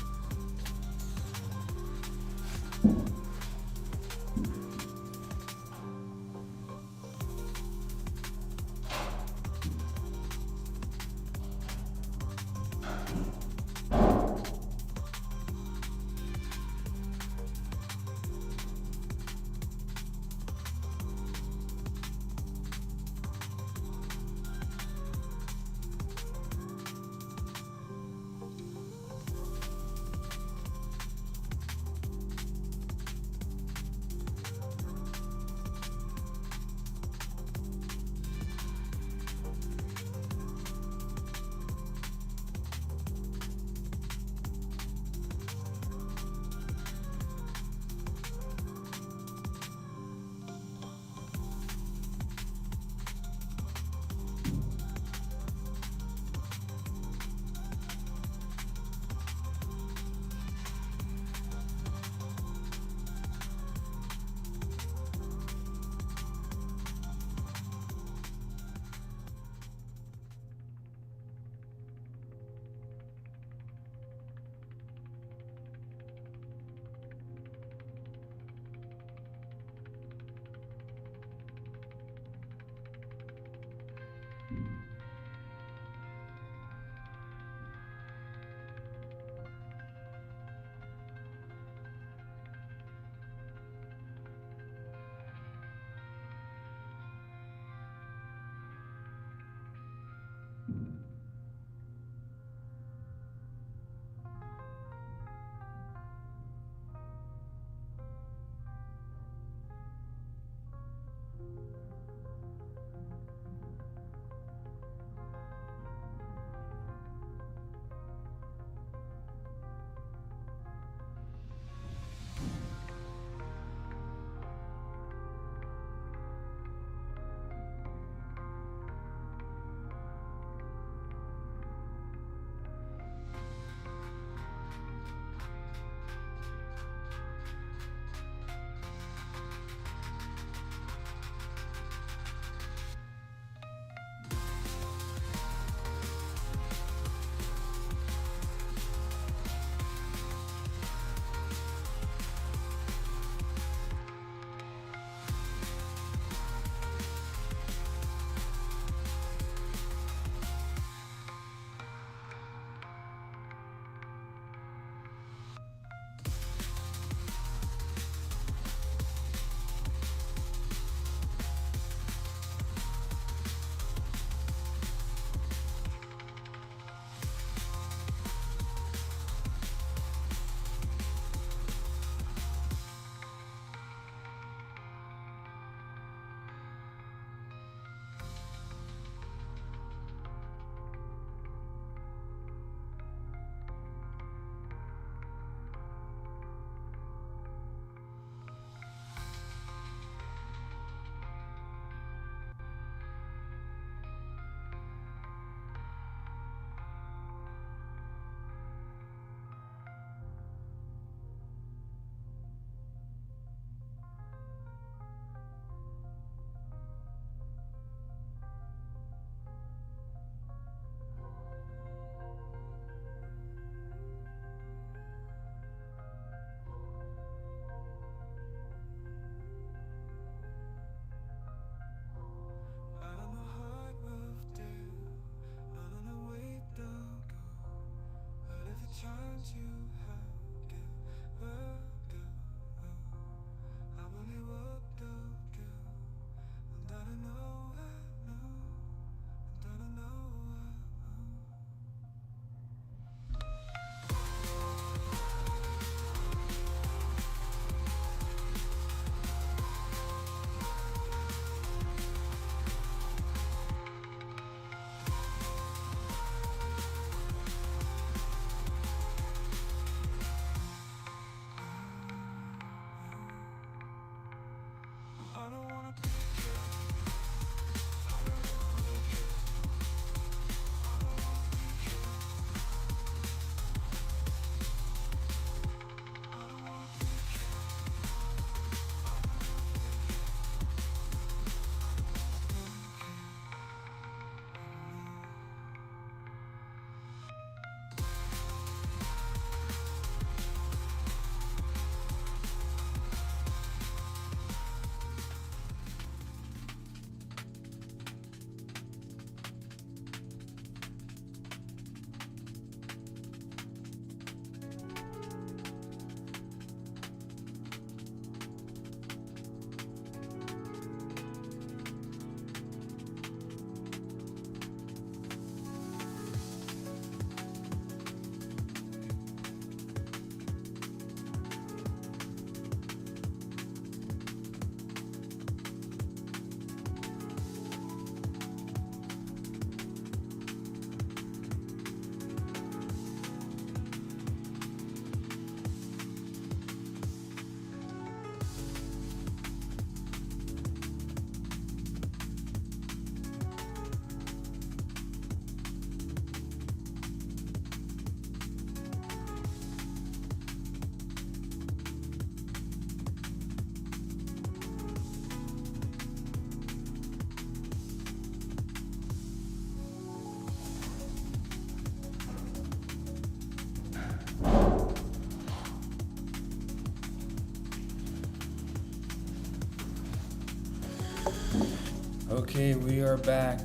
Speaker 1: Okay, we are back.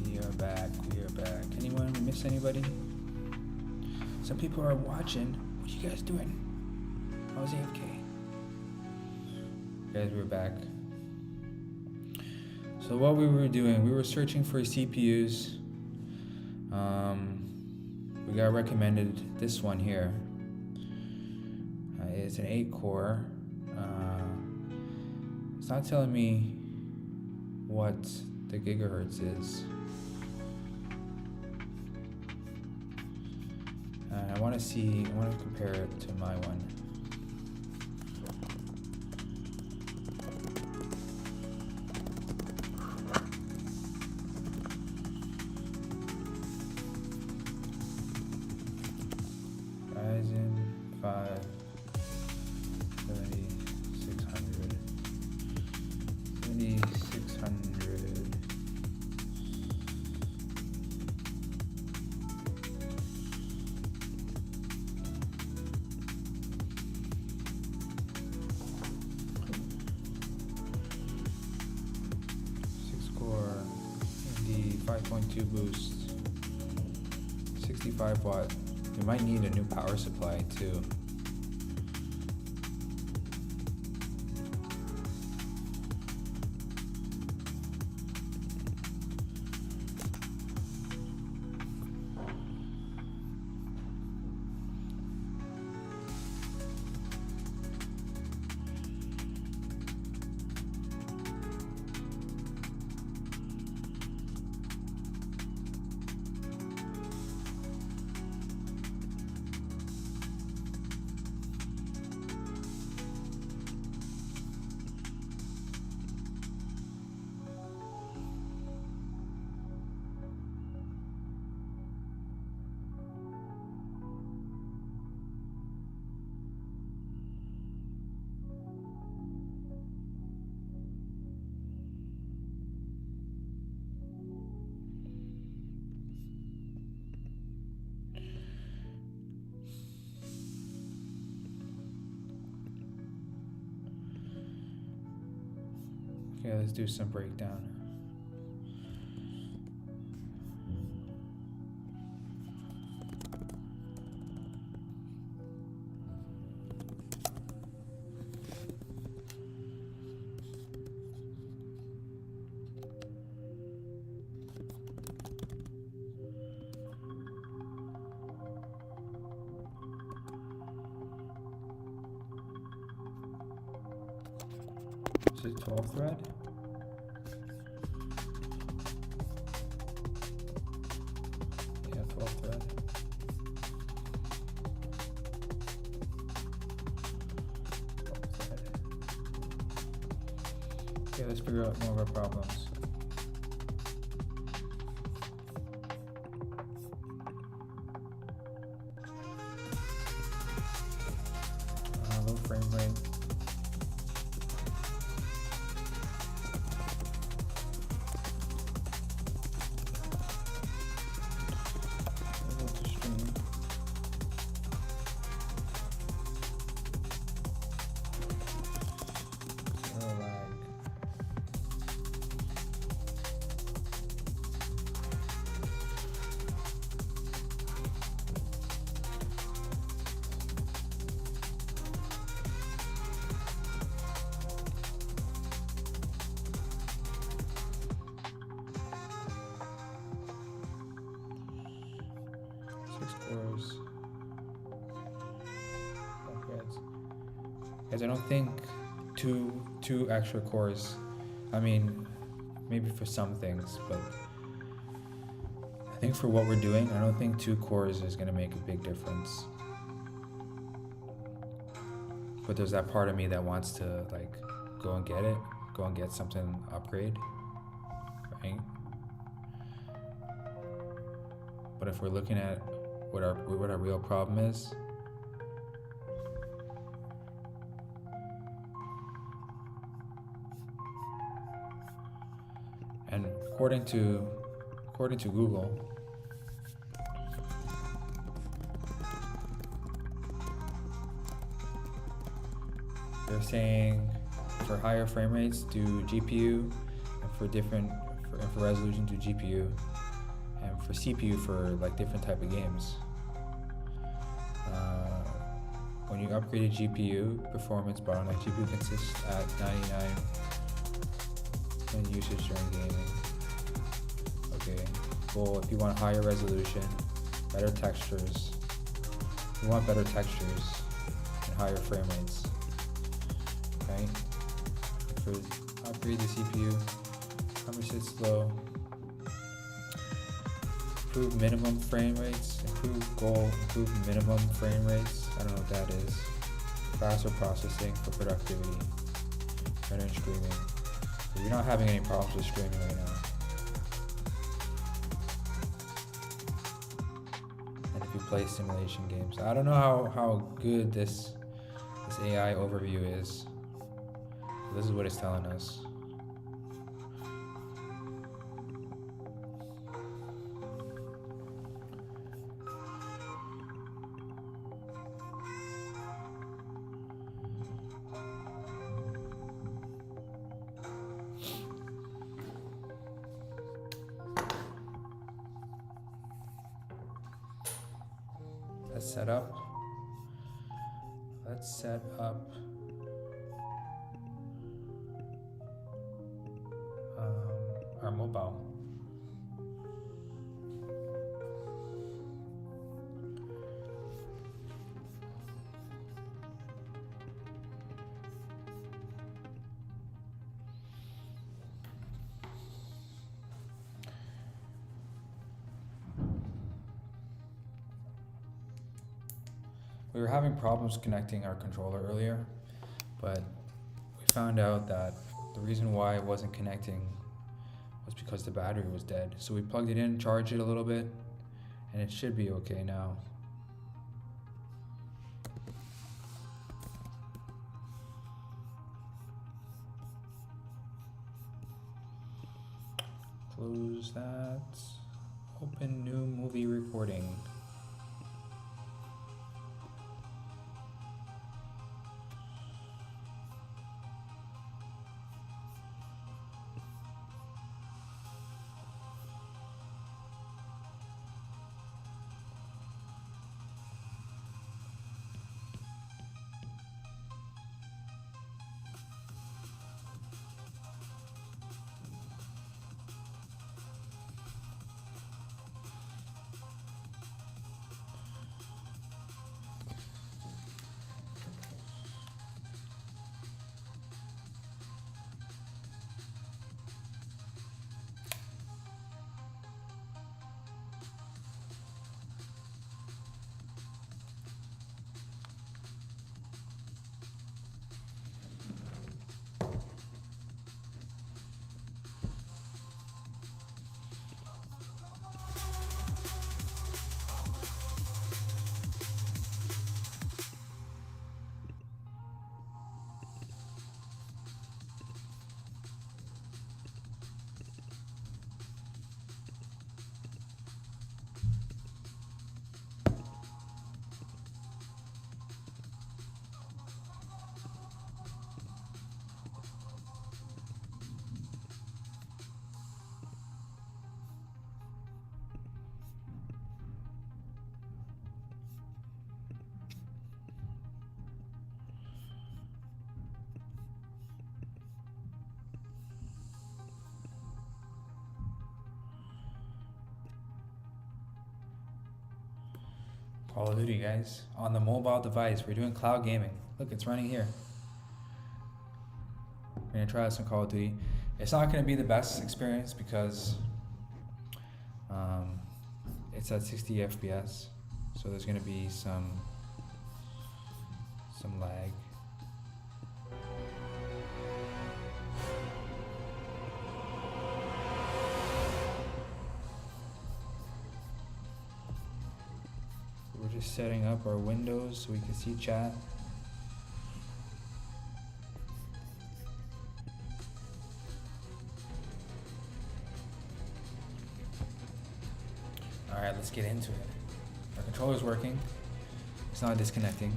Speaker 1: We are back. Anyone miss anybody? Some people are watching. What you guys doing? I was AFK. Guys, we're back. So what we were doing, we were searching for CPUs. We got recommended this one here. It's an 8-core. It's not telling me what the gigahertz is. I want to compare it to my one. Ryzen 5 7600. 5.2 boost, 65 watt. You might need a new power supply too. Okay, let's do some breakdown. Is it 12 thread? Yeah, 12 thread. Okay, let's figure out more of our problems. Low frame rate. Able to stream. Zero lag. Cores. Guys, I don't think two extra cores. I mean, maybe for some things, but I think for what we're doing, I don't think 2 cores is gonna make a big difference. But there's that part of me that wants to like go and get something upgrade, right? But if we're looking at what our real problem is, and according to Google, they're saying for higher frame rates do GPU, and for resolution do GPU, and for CPU for like different type of games. When you upgrade a GPU, performance bottleneck GPU consists at 99% usage during gaming. Okay, well, if you want higher resolution, better textures, you want better textures and higher frame rates, right? For upgrade the CPU, conversate slow, improve minimum frame rates, improve minimum frame rates. I don't know what that is. Faster processing for productivity, better streaming. So you're not having any problems with streaming right now. And if you play simulation games, I don't know how good this AI overview is. This is what it's telling us. Let's set up our mobile. We were having problems connecting our controller earlier, but we found out that the reason why it wasn't connecting was because the battery was dead. So we plugged it in, charged it a little bit, and it should be okay now. Close that. Open new movie recording. Call of Duty, guys, on the mobile device. We're doing cloud gaming. Look, it's running here. We're gonna try out some Call of Duty. It's not gonna be the best experience because it's at 60 FPS, so there's gonna be some lag. We're just setting up our windows so we can see chat. Alright, let's get into it. Our controller's working. It's not disconnecting.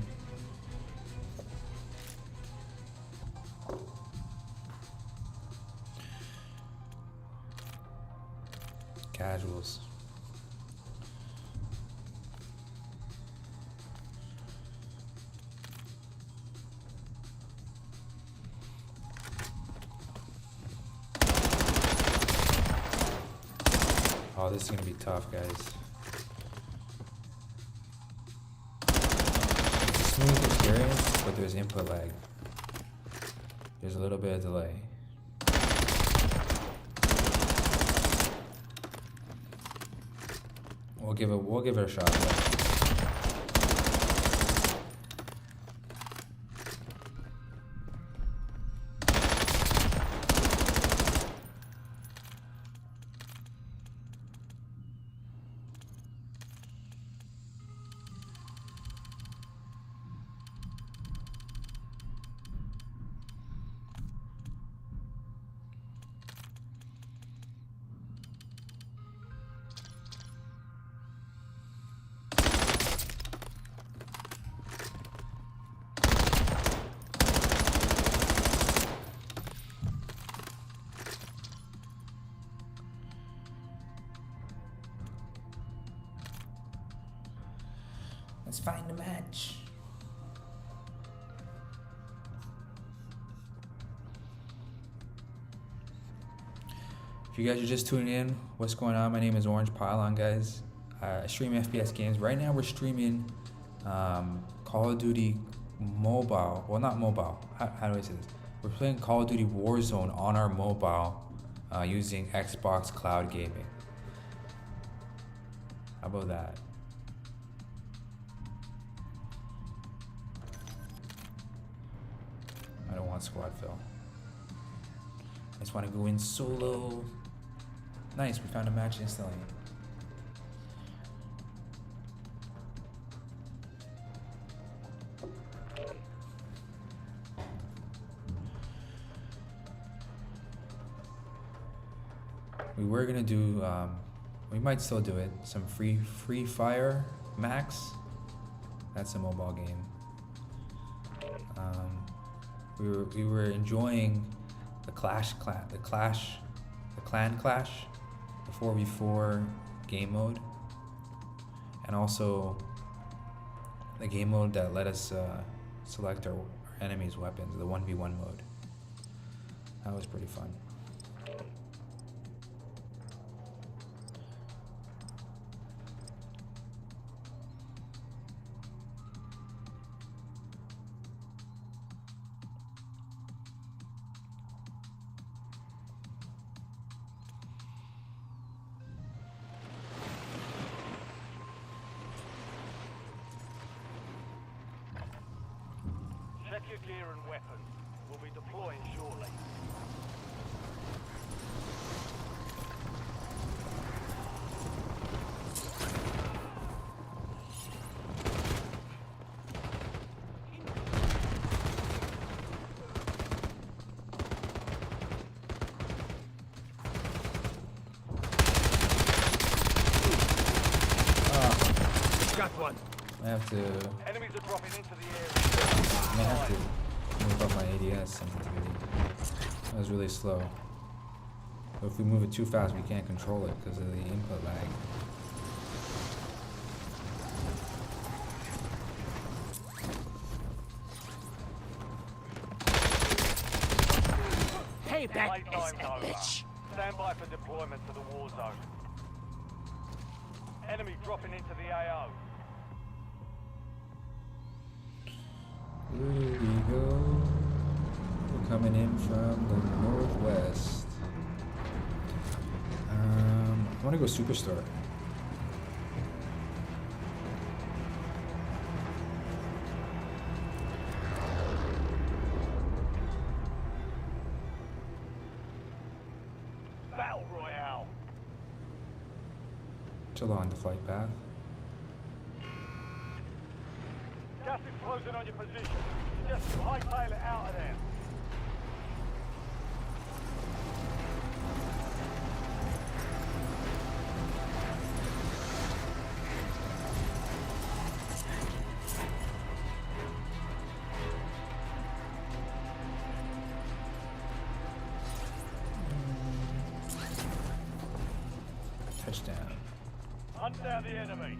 Speaker 1: Casuals. Oh, this is gonna be tough, guys. It's a smooth experience, but there's input lag. There's a little bit of delay. We'll give it a shot, though. Let's find a match. If you guys are just tuning in, what's going on? My name is Orange Pylon, guys. I stream FPS games. Right now we're streaming Call of Duty mobile. Well, not mobile. How do I say this? We're playing Call of Duty Warzone on our mobile using Xbox Cloud Gaming. How about that? I don't want squad fill. I just want to go in solo. Nice, we found a match instantly. We were gonna do, we might still do it, some Free Fire Max. That's a mobile game. We were enjoying the clan clash, the 4v4 game mode, and also the game mode that let us select our enemy's weapons, the 1v1 mode. That was pretty fun.
Speaker 2: Check your gear and weapons. We'll be deploying shortly. Got one.
Speaker 1: I have to.
Speaker 2: Enemies are dropping into the area.
Speaker 1: I have to move up my ADS sensitivity. That was really slow. But if we move it too fast, we can't control it because of the input lag.
Speaker 2: Payback is a bitch. Stand by for deployment to the war zone. Enemy dropping into the AO.
Speaker 1: Where did he go? We're coming in from the northwest. I want to go Superstore.
Speaker 2: Battle Royale.
Speaker 1: Still on the flight path.
Speaker 2: Gas is closing on your position. Just hightail it out of there.
Speaker 1: Touchdown.
Speaker 2: Hunt down the enemy.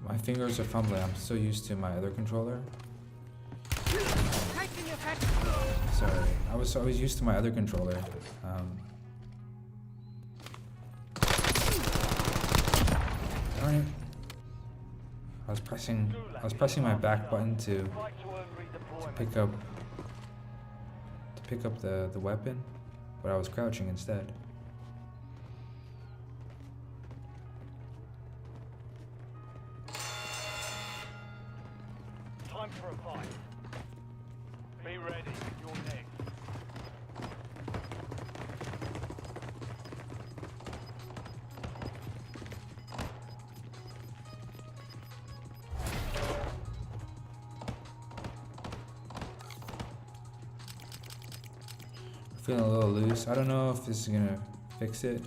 Speaker 1: My fingers are fumbling. I'm so used to my other controller. Sorry, I was used to my other controller. Darn it. I was pressing my back button to pick up the weapon, but I was crouching instead.
Speaker 2: Time for a fight. Be ready. You're next.
Speaker 1: Feeling a little loose. I don't know if this is gonna fix it.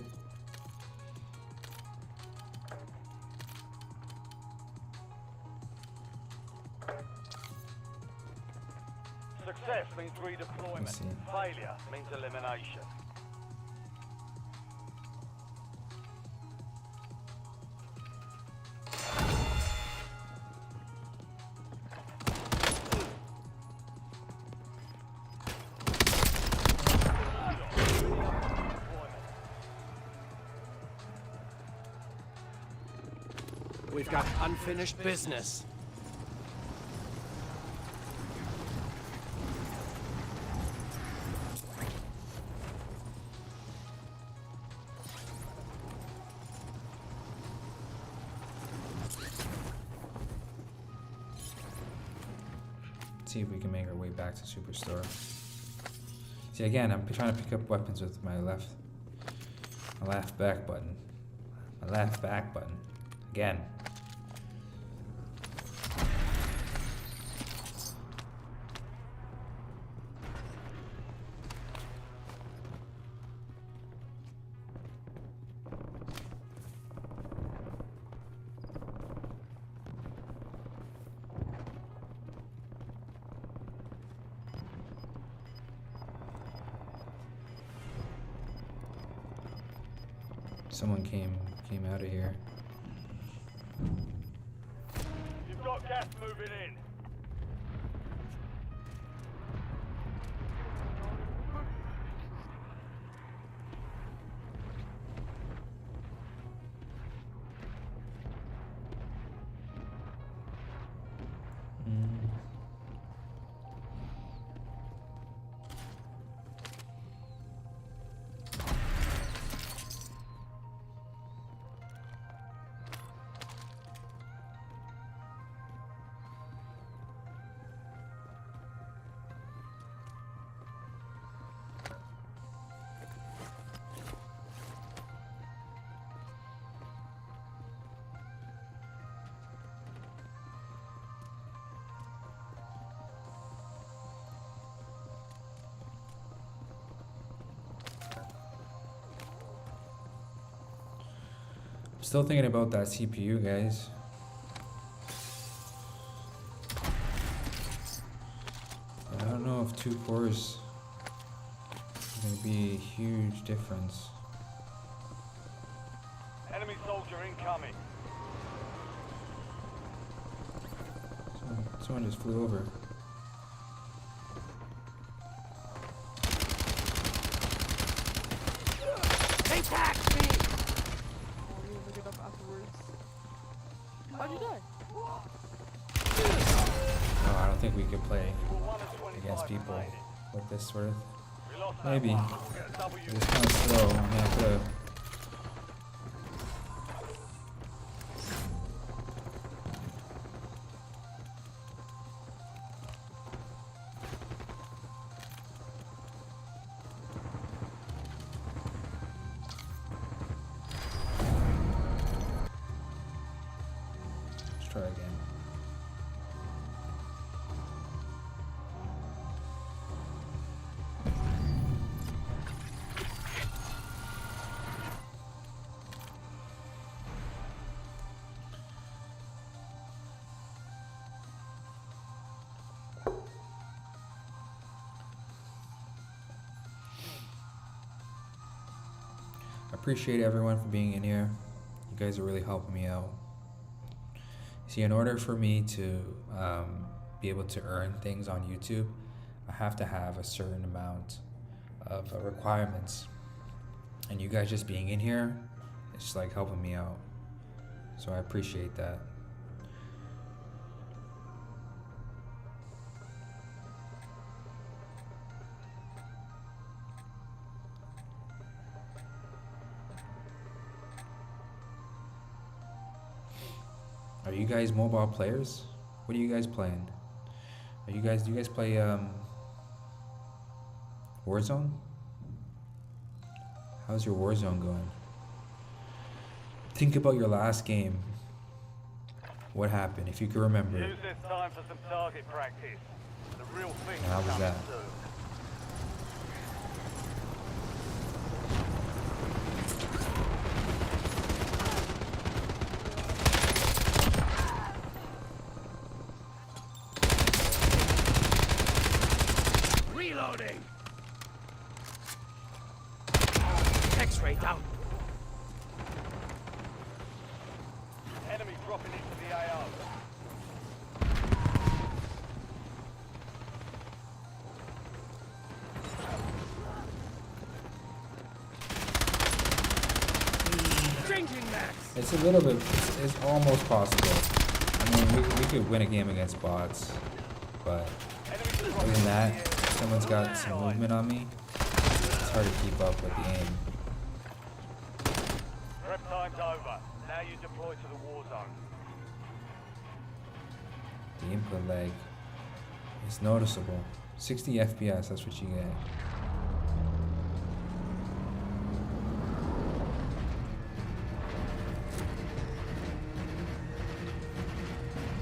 Speaker 2: Success means redeployment.
Speaker 1: Let's see.
Speaker 2: Failure means elimination.
Speaker 3: We've got unfinished business.
Speaker 1: See if we can make our way back to Superstore. See, again, I'm trying to pick up weapons with my left back button. My left back button. Again. Someone came out of here.
Speaker 2: You've got gas moving in.
Speaker 1: Still thinking about that CPU, guys. 2 cores is going to be a huge difference.
Speaker 2: Enemy soldier incoming.
Speaker 1: Someone just flew over.
Speaker 3: They attacked me!
Speaker 4: Oh, you look it up afterwards. How'd you die?
Speaker 1: No, I don't think we could play
Speaker 2: We're 1 of 25
Speaker 1: against people
Speaker 2: remaining.
Speaker 1: with this sort of.
Speaker 2: We lost that
Speaker 1: Maybe.
Speaker 2: one. We'll get a W.
Speaker 1: It's kind of slow. I'm gonna have to. Let's try again. I appreciate everyone for being in here. You guys are really helping me out. See, in order for me to be able to earn things on YouTube, I have to have a certain amount of requirements. And you guys just being in here, it's just like helping me out. So I appreciate that. Are you guys mobile players? What are you guys playing? Do you guys play Warzone? How's your Warzone going? Think about your last game. What happened, if you can remember?
Speaker 2: Use this time for some target practice. The real thing.
Speaker 1: How was that?
Speaker 2: Soon.
Speaker 3: Reloading! X-ray down.
Speaker 2: Enemy dropping into the AO.
Speaker 3: Changing max.
Speaker 1: It's a little bit, it's almost possible. I mean, we could win a game against bots, but
Speaker 2: Enemy
Speaker 1: other than that, if someone's got some movement on me, it's hard to keep up with the aim.
Speaker 2: Prep time's over. Now you deploy to the war zone.
Speaker 1: The input lag is noticeable. 60 FPS, that's what you get.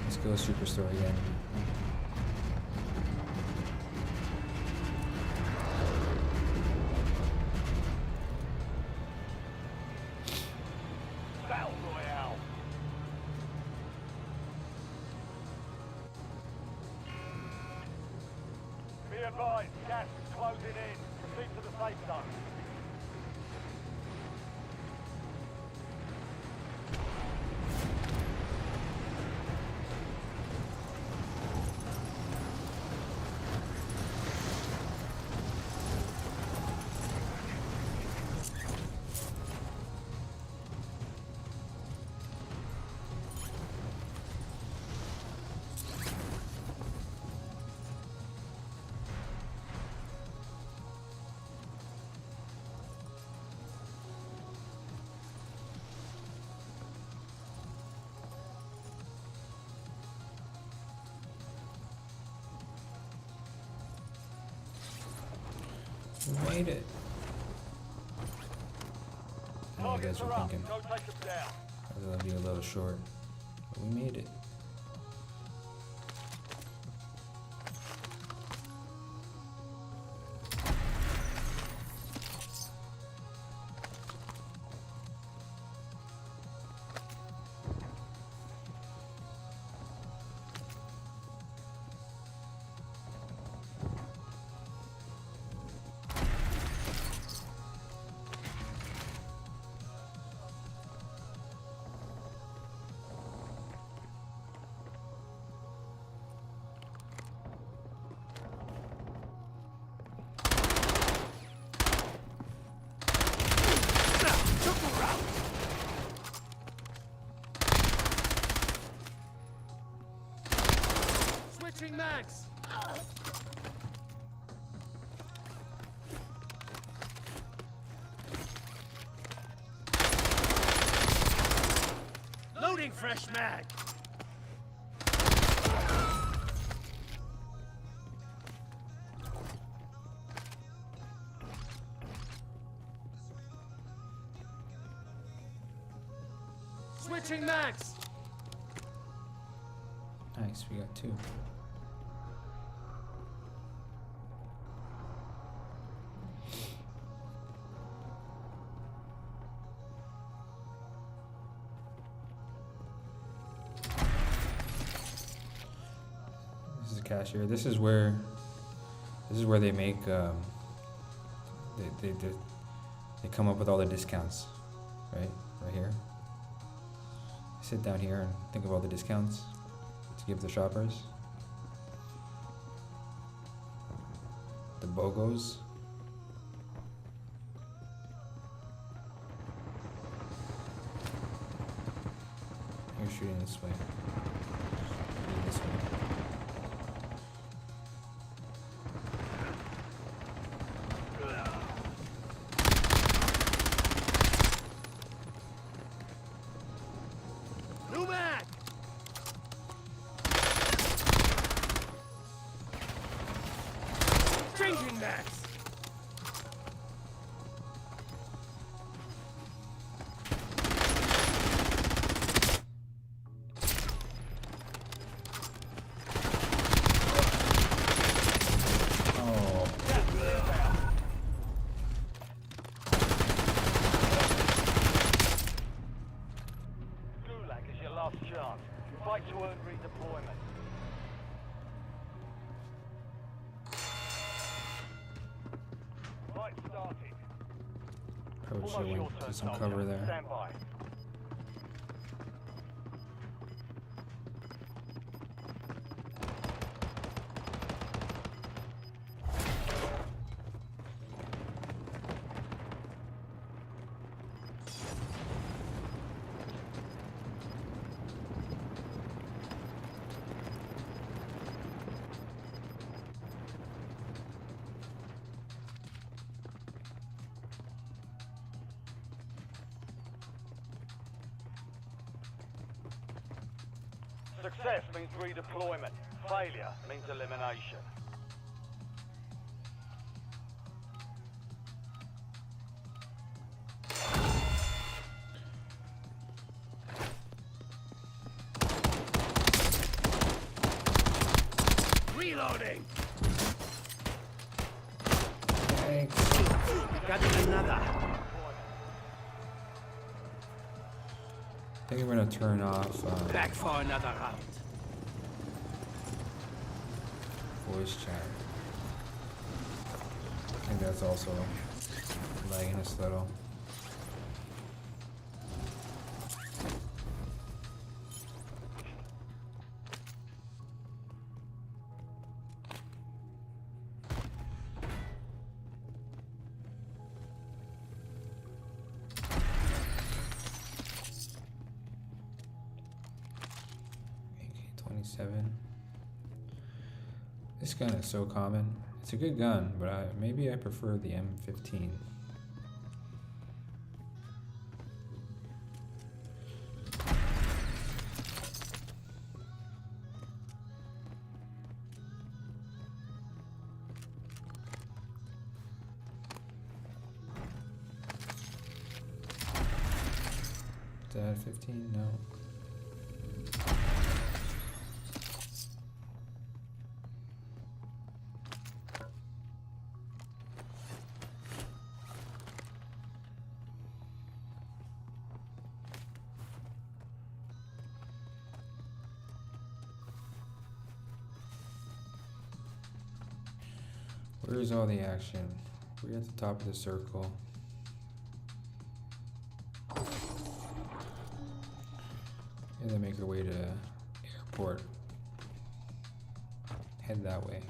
Speaker 1: Let's go Superstore again.
Speaker 2: Battle Royale. Be advised, gas is closing in. Proceed to the safe zone.
Speaker 1: We made it. I know you guys
Speaker 2: Targets
Speaker 1: were
Speaker 2: are up.
Speaker 1: thinking
Speaker 2: Go take them down.
Speaker 1: I was gonna be a little short, but we made it.
Speaker 3: fresh mag. Switching mags.
Speaker 1: Nice, we got 2. This is a cashier. This is where they make they come up with all the discounts, right here. Sit down here and think of all the discounts to give the shoppers. The BOGOs. You're shooting this way. Shooting this way.
Speaker 3: New mag. Changing mags.
Speaker 1: Oh,
Speaker 2: Gulag is your last chance. Fight to earn redeployment. Fight started.
Speaker 1: probably should
Speaker 2: Almost your
Speaker 1: went
Speaker 2: turn,
Speaker 1: to some
Speaker 2: soldier.
Speaker 1: cover there.
Speaker 2: Stand by. Success means redeployment. Failure means elimination.
Speaker 3: Reloading.
Speaker 1: Thanks.
Speaker 3: Got another.
Speaker 1: I think I'm gonna turn off
Speaker 3: Back for another round.
Speaker 1: voice chat. I think that's also lagging us a little. AK-27. This gun is so common. It's a good gun, but maybe I prefer the M15. Is that 15? No. Where's all the action? We're at the top of the circle. And then make our way to airport. Head that way.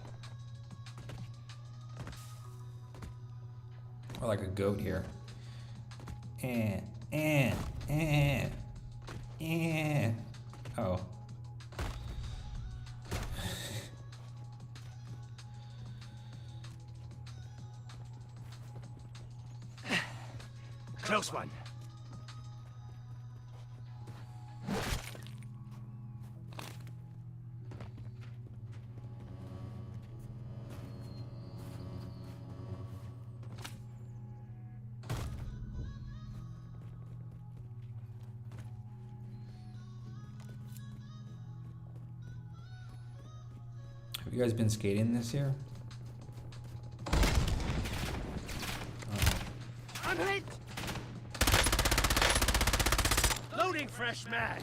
Speaker 1: Or like a goat here. Oh.
Speaker 3: Close one.
Speaker 1: Have you guys been skating this year?
Speaker 3: I'm hit! Loading fresh mag!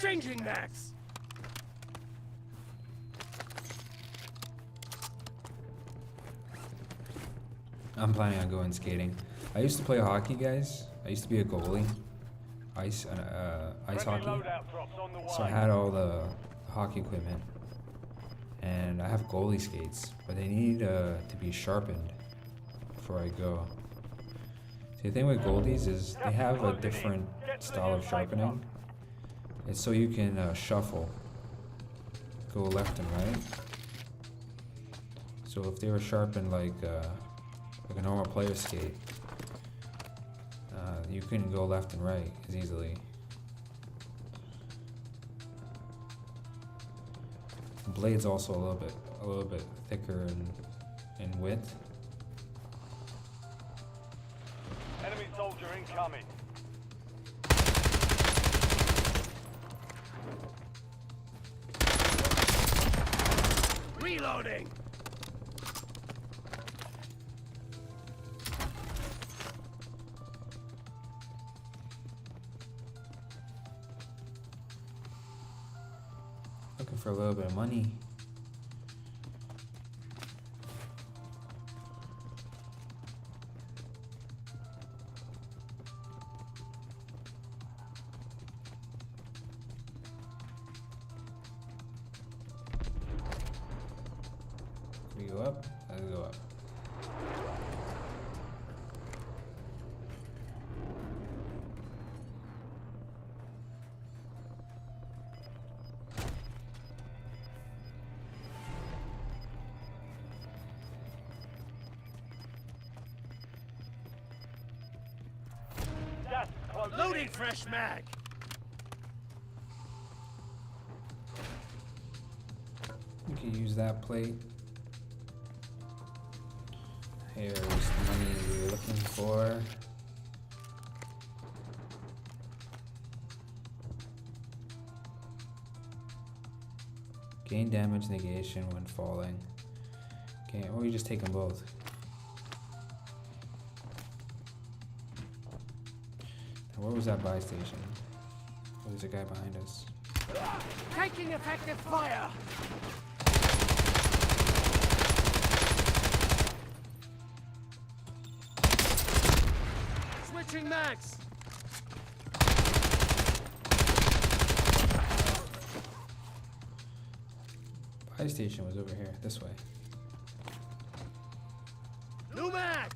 Speaker 3: Changing mags!
Speaker 1: I'm planning on going skating. I used to play hockey, guys. I used to be a goalie. Ice
Speaker 2: Friendly
Speaker 1: hockey.
Speaker 2: loadout drops on the way.
Speaker 1: So I had all the hockey equipment. And I have goalie skates, but they need to be sharpened before I go. See, the thing with goalies is they have a different style of sharpening. It's so you can shuffle, go left and right. So if they were sharpened like a normal player skate, you couldn't go left and right as easily. The blade's also a little bit thicker in width.
Speaker 2: Enemy soldier incoming.
Speaker 3: Reloading!
Speaker 1: Looking for a little bit of money. Can we go up? Let's go up.
Speaker 2: Gas is closing
Speaker 3: Loading
Speaker 2: in.
Speaker 3: fresh mag!
Speaker 1: We could use that plate. Here's the money we were looking for. Gain damage negation when falling. Okay, or you just take them both. Now, where was that buy station? Oh, there's a guy behind us.
Speaker 3: Taking effective fire! Switching mags!
Speaker 1: Buy station was over here, this way.
Speaker 3: New mag!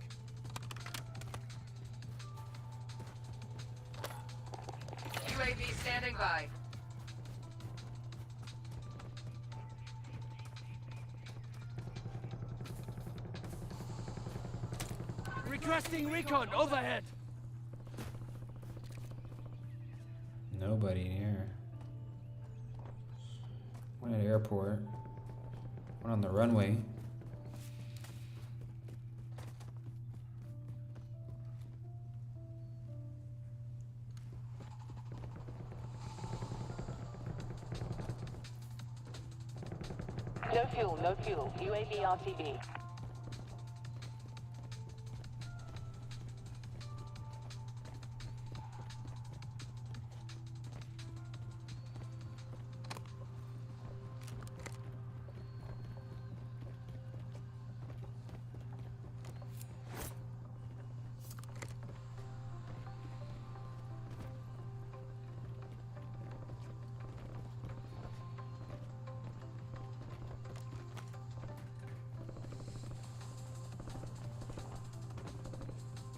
Speaker 5: UAV standing by.
Speaker 3: Requesting recon overhead!
Speaker 1: Nobody here. One at the airport. One on the runway.
Speaker 6: No fuel, no fuel. UAV RTB.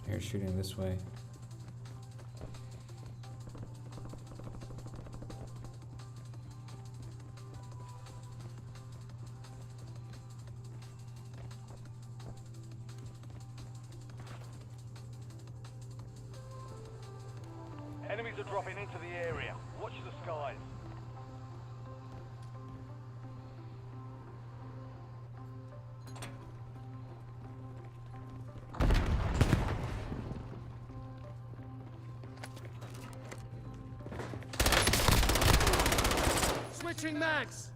Speaker 1: Here, shooting this way.
Speaker 2: Enemies are dropping into the area. Watch the skies.
Speaker 3: Switching mags.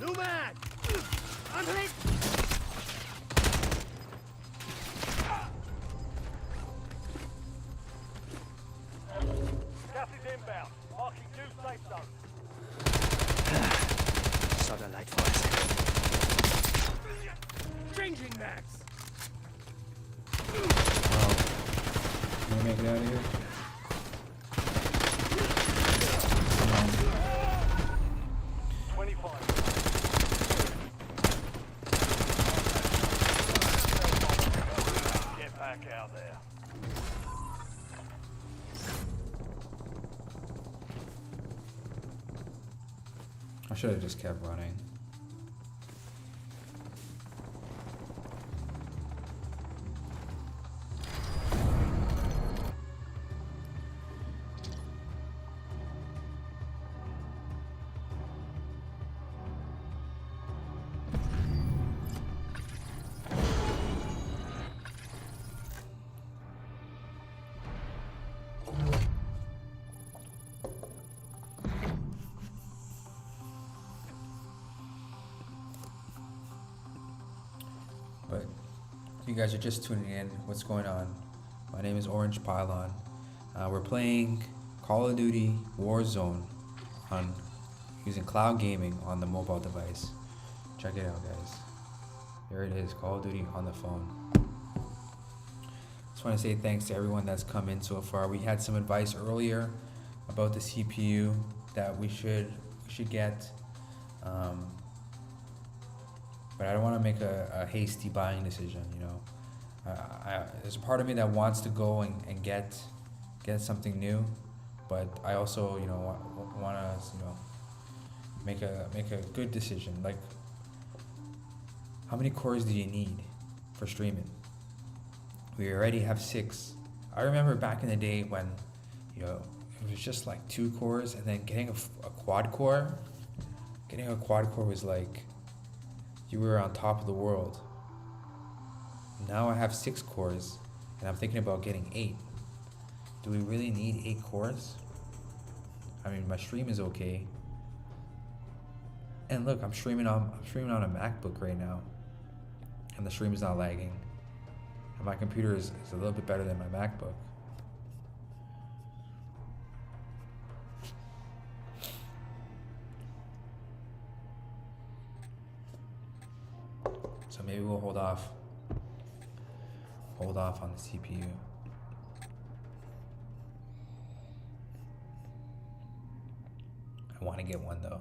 Speaker 3: New mag. I'm hit.
Speaker 2: Gas is inbound. Marking new safe zone.
Speaker 3: Saw the light for a second. Changing mags.
Speaker 1: Can we make it out of here? Come on.
Speaker 2: 25. Get back out there.
Speaker 1: I should have just kept running. But if you guys are just tuning in, what's going on? My name is Orange Pylon. We're playing Call of Duty Warzone on using cloud gaming on the mobile device. Check it out, guys. There it is, Call of Duty on the phone. Just want to say thanks to everyone that's come in so far. We had some advice earlier about the CPU that we should get. But I don't want to make a hasty buying decision, you know. There's a part of me that wants to go and get something new, but I also, you know, want to, you know, make a good decision. Like, how many cores do you need for streaming? We already have 6. I remember back in the day when, you know, it was just like 2 cores, and then getting a quad core. Getting a quad core was like, you were on top of the world. Now I have 6 cores, and I'm thinking about getting 8. Do we really need 8 cores? I mean, my stream is okay. And look, I'm streaming on a MacBook right now, and the stream is not lagging. And my computer is a little bit better than my MacBook. So maybe we'll hold off on the CPU. I want to get one though.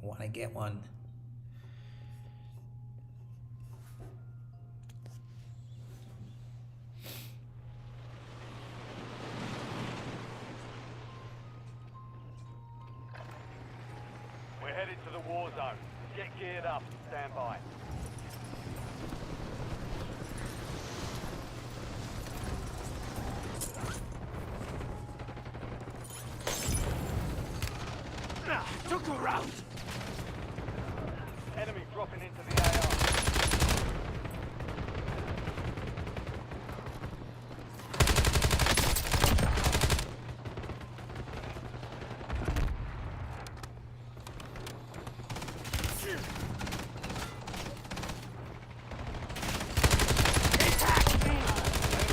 Speaker 1: I want to get one.
Speaker 2: We're headed to the war zone. Get geared up. Stand by.
Speaker 3: Took a round.
Speaker 2: Enemy dropping into the AR.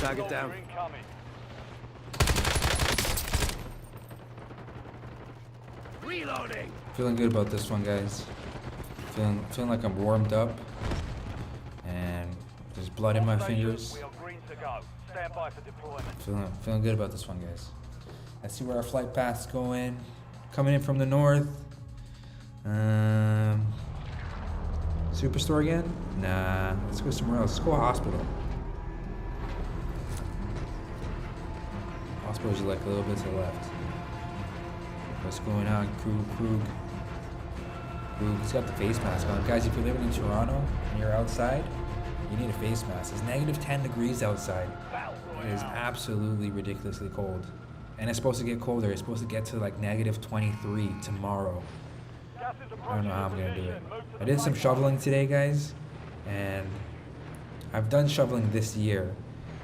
Speaker 3: Target down.
Speaker 2: Soldier incoming.
Speaker 3: Reloading.
Speaker 1: Feeling good about this one, guys. Feeling like I'm warmed up, and there's blood in my fingers.
Speaker 2: We are green to go. Stand by for deployment.
Speaker 1: Feeling good about this one, guys. Let's see where our flight path's going. Coming in from the north. Superstore again? Nah, let's go somewhere else. Let's go hospital. Hospital's like a little bit to the left. What's going on, Krug? Ooh, he's got the face mask on. Guys, if you're living in Toronto and you're outside, you need a face mask. It's negative 10 degrees outside. It is absolutely ridiculously cold. And it's supposed to get colder. It's supposed to get to like negative 23 tomorrow. I don't know how I'm gonna do it. I did some shoveling today, guys, and I've done shoveling this year,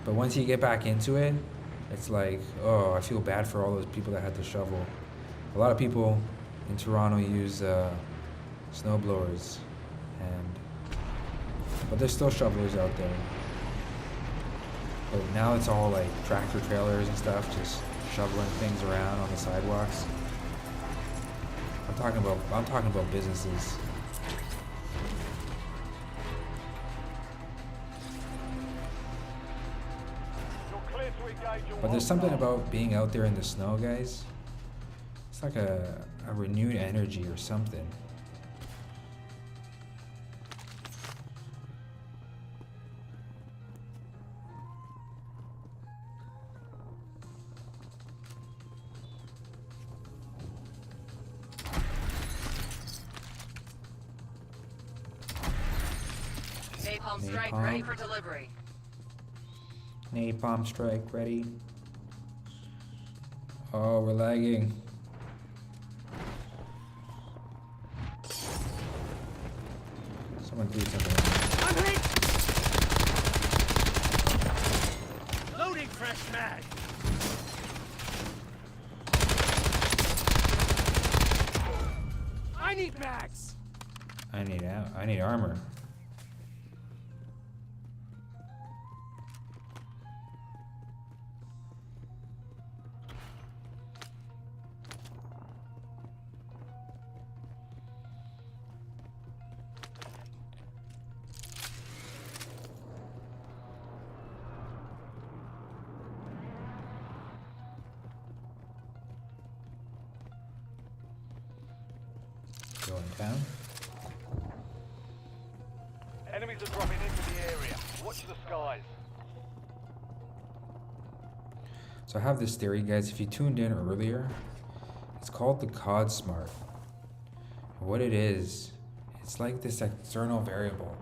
Speaker 1: but once you get back into it, it's like, oh, I feel bad for all those people that had to shovel. A lot of people in Toronto use snow blowers, but there's still shovelers out there. But now it's all like tractor trailers and stuff, just shoveling things around on the sidewalks. I'm talking about businesses. But there's something about being out there in the snow, guys. It's like a renewed energy or something.
Speaker 5: Napalm strike
Speaker 1: Napalm.
Speaker 5: ready for delivery.
Speaker 1: Napalm strike ready. Oh, we're lagging. Someone do something.
Speaker 3: I'm hit! Loading fresh mag. I need mags.
Speaker 1: I need armor. Going down.
Speaker 2: Enemies are dropping into the area. Watch the skies.
Speaker 1: So I have this theory, guys. If you tuned in earlier, it's called the COD Smart. And what it is, it's like this external variable.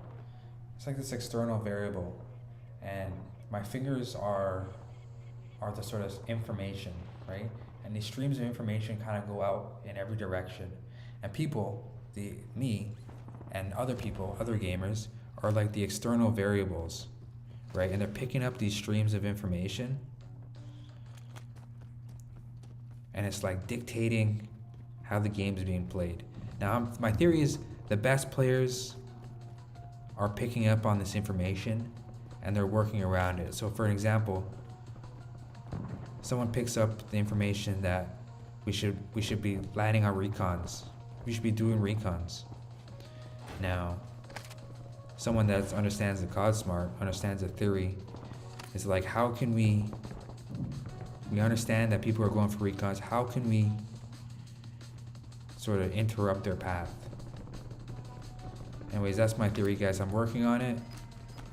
Speaker 1: And my fingers are the sort of information, right? And these streams of information kind of go out in every direction. And people, me and other people, other gamers, are like the external variables, right? And they're picking up these streams of information, and it's like dictating how the game is being played. Now, my theory is the best players are picking up on this information and they're working around it. So for an example, someone picks up the information that we should be landing our recons. We should be doing recons. Now, someone that understands the COD Smart, understands the theory, is like, how can we understand that people are going for recons, how can we sort of interrupt their path? Anyways, that's my theory, guys. I'm working on it.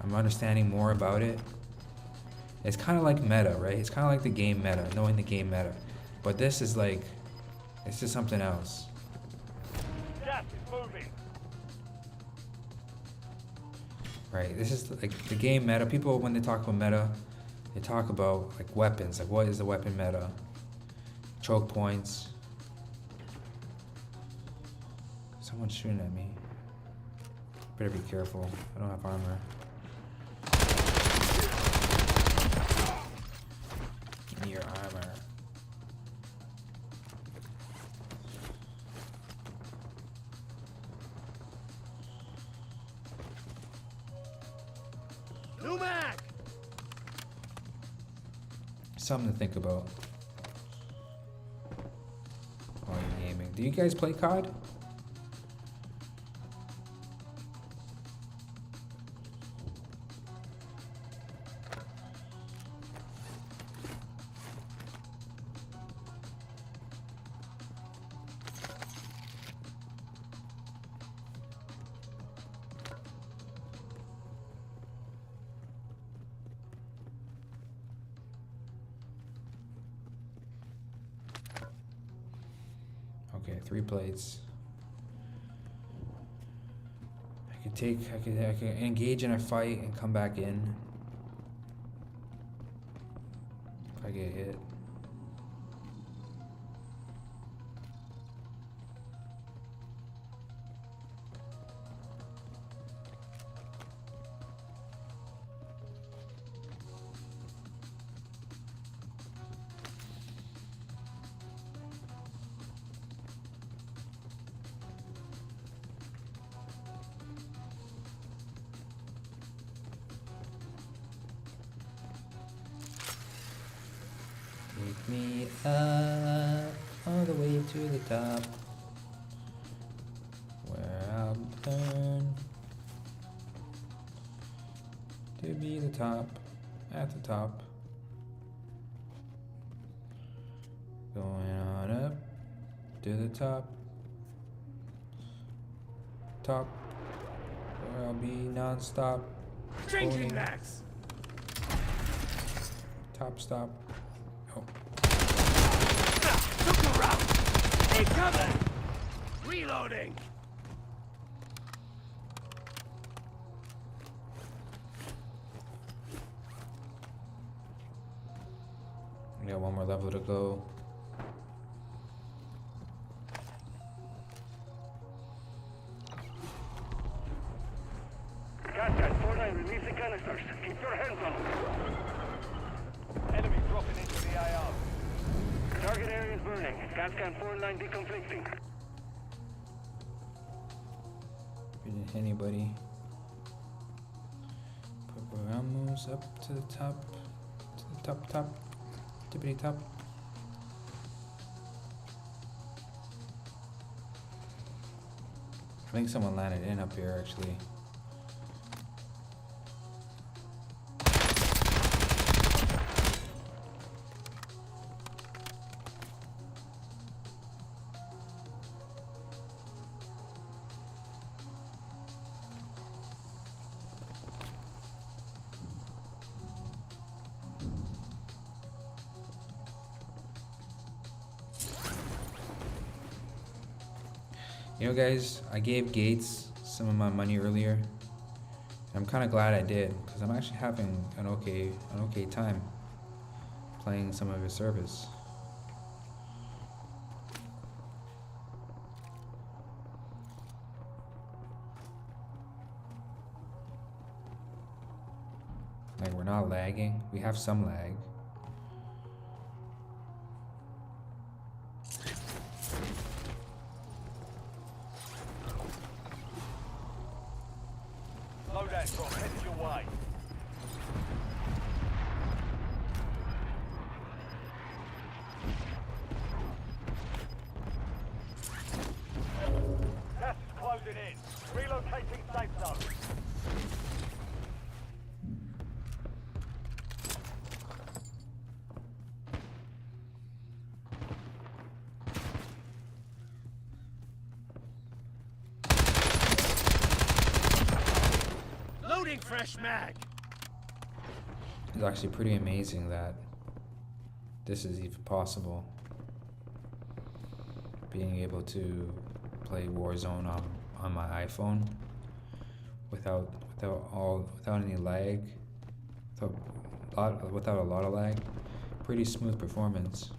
Speaker 1: I'm understanding more about it. It's kind of like meta, right? It's kind of like the game meta, knowing the game meta. But this is like, it's just something else.
Speaker 2: Gas is moving.
Speaker 1: Right, this is like the game meta. People, when they talk about meta, they talk about like weapons, like what is the weapon meta? Choke points. Someone's shooting at me. Better be careful, I don't have armor. Give me your armor.
Speaker 3: New mag.
Speaker 1: Something to think about while you're gaming. Do you guys play COD? Okay, 3 plates. I could engage in a fight and come back in. If I get hit. Take me up all the way to the top, where I'll learn to be the top, at the top. Going on up to the top, where I'll be non-stop.
Speaker 3: Changing
Speaker 1: Holding.
Speaker 3: max.
Speaker 1: Top stop. Oh.
Speaker 3: Took a route. Hey, cover. Reloading.
Speaker 1: We got one more level to go.
Speaker 2: Gas 49, release the canisters. Keep your hands on them. Enemy dropping into the AR. Target area is burning. Gas can 49 deconflicting.
Speaker 1: We didn't hit anybody. Put Ramos up to the top. To the top. Tippity top. I think someone landed in up here actually. You know, guys, I gave Gates some of my money earlier. And I'm kind of glad I did, because I'm actually having an okay time playing some of his service. Like, we're not lagging. We have some lag.
Speaker 2: Loadout drop headed your way. Gas is closing in. Relocating safe zone.
Speaker 3: Loading fresh mag.
Speaker 1: It's actually pretty amazing that this is even possible. Being able to play Warzone on my iPhone without any lag, without a lot of lag. Pretty smooth performance.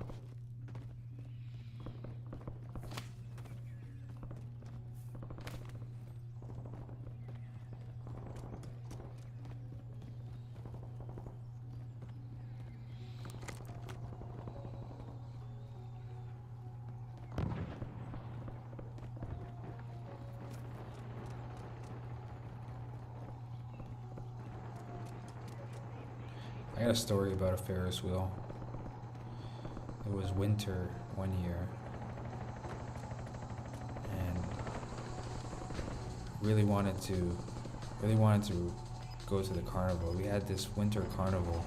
Speaker 1: I got a story about a Ferris wheel. It was winter one year, and really wanted to go to the carnival. We had this winter carnival.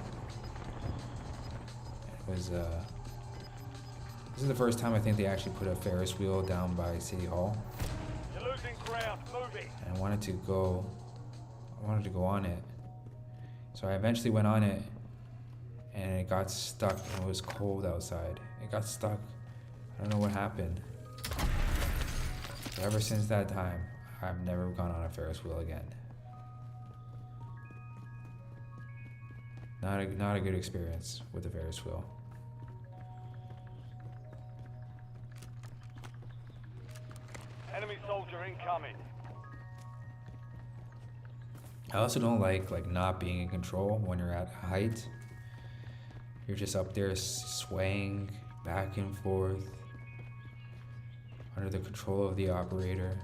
Speaker 1: It was this is the first time I think they actually put a Ferris wheel down by City Hall.
Speaker 2: You're losing ground. Moving.
Speaker 1: And I wanted to go on it. So I eventually went on it, and it got stuck, and it was cold outside. It got stuck. I don't know what happened. But ever since that time, I've never gone on a Ferris wheel again. Not a good experience with the Ferris wheel.
Speaker 2: Enemy soldier incoming.
Speaker 1: I also don't like not being in control when you're at height. You're just up there swaying back and forth under the control of the operator.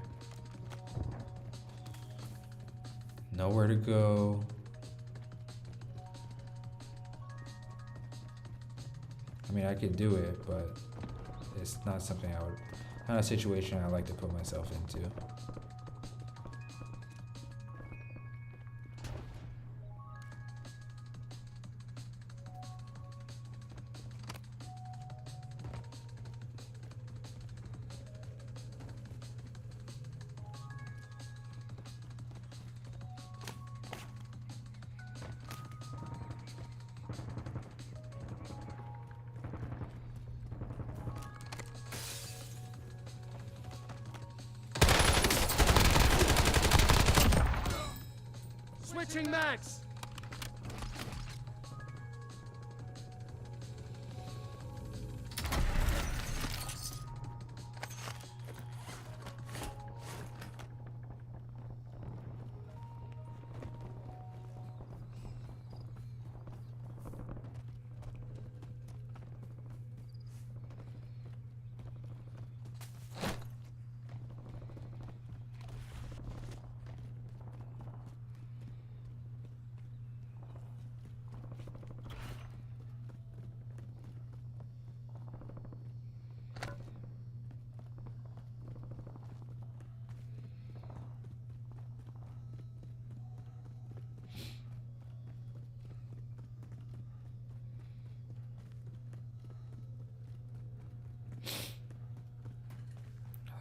Speaker 1: Nowhere to go. I mean, I could do it, but it's not something not a situation I like to put myself into.
Speaker 3: Switching max!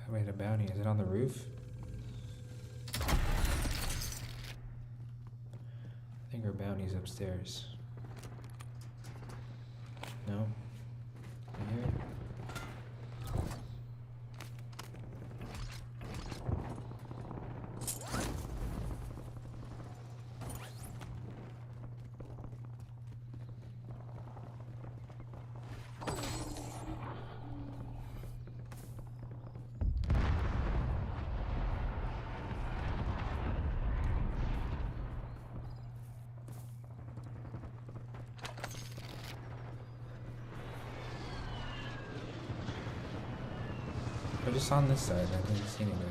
Speaker 1: Wait, a bounty. Is it on the roof? I think our bounty's upstairs. No? Right here? Or just on this side. I didn't see anybody.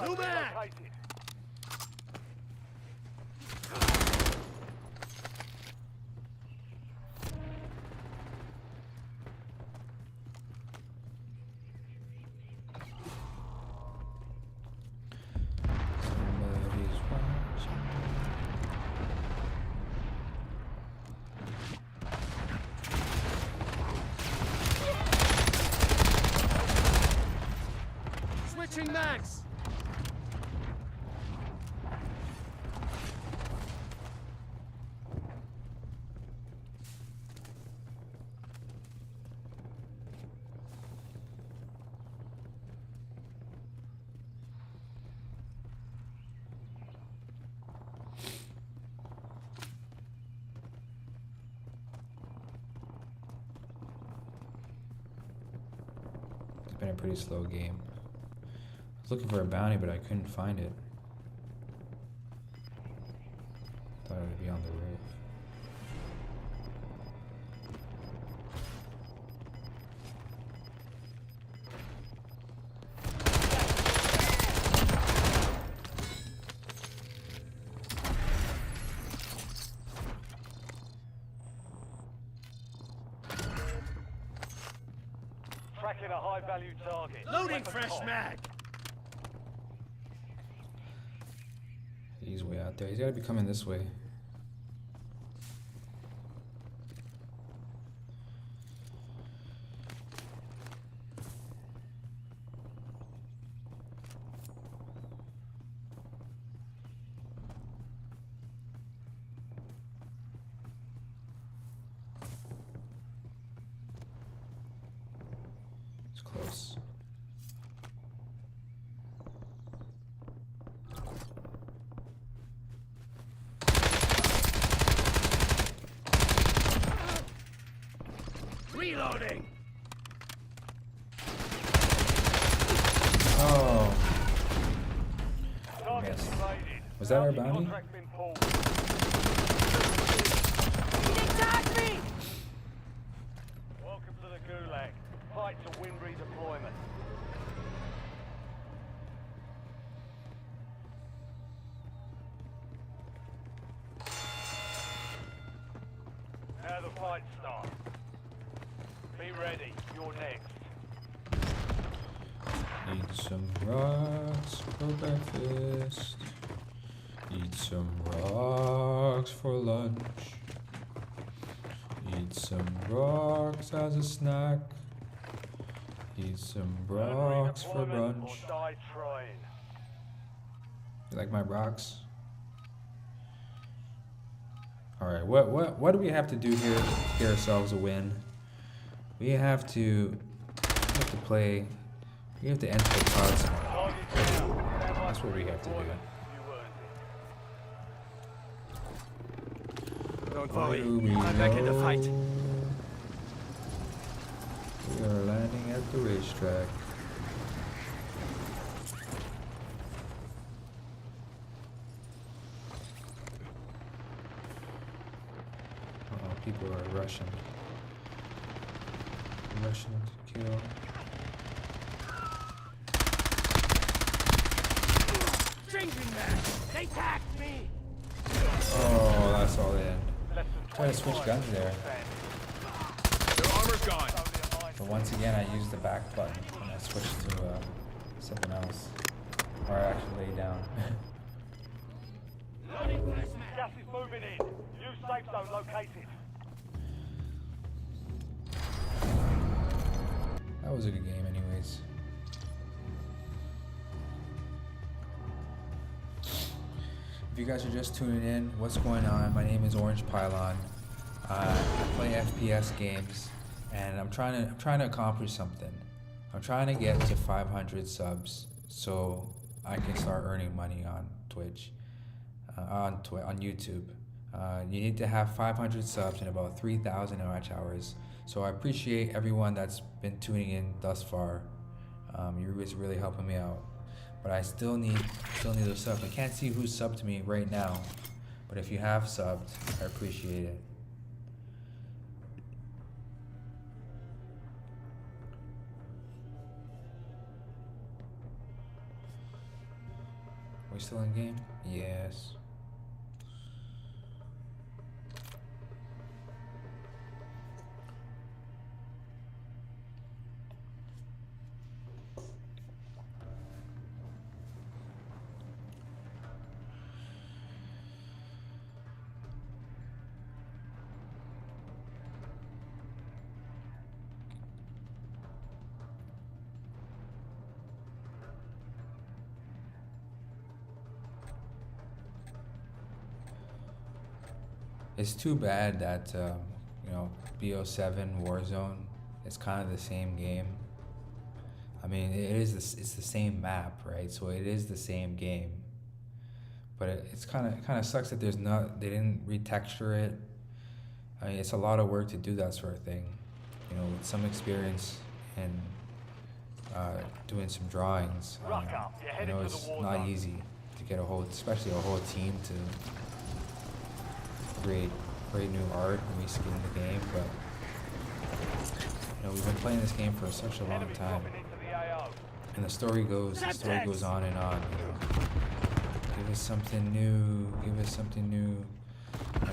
Speaker 3: New mag!
Speaker 2: Located.
Speaker 1: Somebody's watching.
Speaker 3: Switching max!
Speaker 1: It's been a pretty slow game. I was looking for a bounty, but I couldn't find it. Thought it would be on the roof.
Speaker 2: Tracking a high-value target.
Speaker 3: Loading
Speaker 2: Weapon
Speaker 3: fresh
Speaker 2: call.
Speaker 3: mag!
Speaker 1: He's way out there. He's gotta be coming this way. subs.
Speaker 3: Reloading.
Speaker 1: Oh,
Speaker 2: Target
Speaker 1: Yes.
Speaker 2: invaded.
Speaker 1: Was that our
Speaker 2: Bounty
Speaker 1: bounty?
Speaker 2: contract been pulled.
Speaker 3: Attack me!
Speaker 2: Welcome to the Gulag. Fight to win redeployment. Now the fight starts. Be ready. You're next.
Speaker 1: eat some rocks for breakfast. Eat some rocks for lunch. Eat some rocks as a snack. Eat some rocks for
Speaker 2: Redeployment
Speaker 1: brunch.
Speaker 2: or die trying.
Speaker 1: You like my rocks? Alright, what do we have to do here to get ourselves a win? We have to play. We have to enter the pods.
Speaker 2: Target down. Stand by
Speaker 1: That's
Speaker 2: for
Speaker 1: what we have to do.
Speaker 2: redeployment. You earned it.
Speaker 3: Don't
Speaker 1: Here
Speaker 3: worry,
Speaker 1: we
Speaker 3: I'm back in the fight.
Speaker 1: go. We are landing at the racetrack. Oh, people are rushing. Rushing to kill.
Speaker 3: Changing man! They attacked me!
Speaker 1: Oh, that's all in.
Speaker 2: Less than
Speaker 1: Try to switch
Speaker 2: 25
Speaker 1: guns there.
Speaker 2: stand.
Speaker 3: Their armor's gone!
Speaker 1: But once again, I used the back button when I switched to something else. Or I actually lay down.
Speaker 2: Gas is moving in. New safe zone located.
Speaker 1: That was a good game anyways. If you guys are just tuning in, what's going on? My name is Orange Pylon. I play FPS games and I'm trying to accomplish something. I'm trying to get to 500 subs so I can start earning money on Twitch, on YouTube. You need to have 500 subs and about 3,000 watch hours. So I appreciate everyone that's been tuning in thus far. You're really helping me out. But I still need those subs. I can't see who's subbed to me right now, but if you have subbed, I appreciate it. We still in game? Yes. It's too bad that BO7 Warzone is kind of the same game. I mean, it's the same map, right? So it is the same game. But it's kind of sucks that they didn't retexture it. I mean, it's a lot of work to do that sort of thing. You know, with some experience and doing some drawings.
Speaker 2: Rock up. You're
Speaker 1: I
Speaker 2: headed
Speaker 1: know
Speaker 2: to
Speaker 1: it's
Speaker 2: the war
Speaker 1: not
Speaker 2: zone.
Speaker 1: easy to get especially a whole team to create new art and reskin the game, but we've been playing this game for such a long
Speaker 2: Enemy
Speaker 1: time,
Speaker 2: dropping into the AO.
Speaker 1: and the story goes on and on. Give us something new. And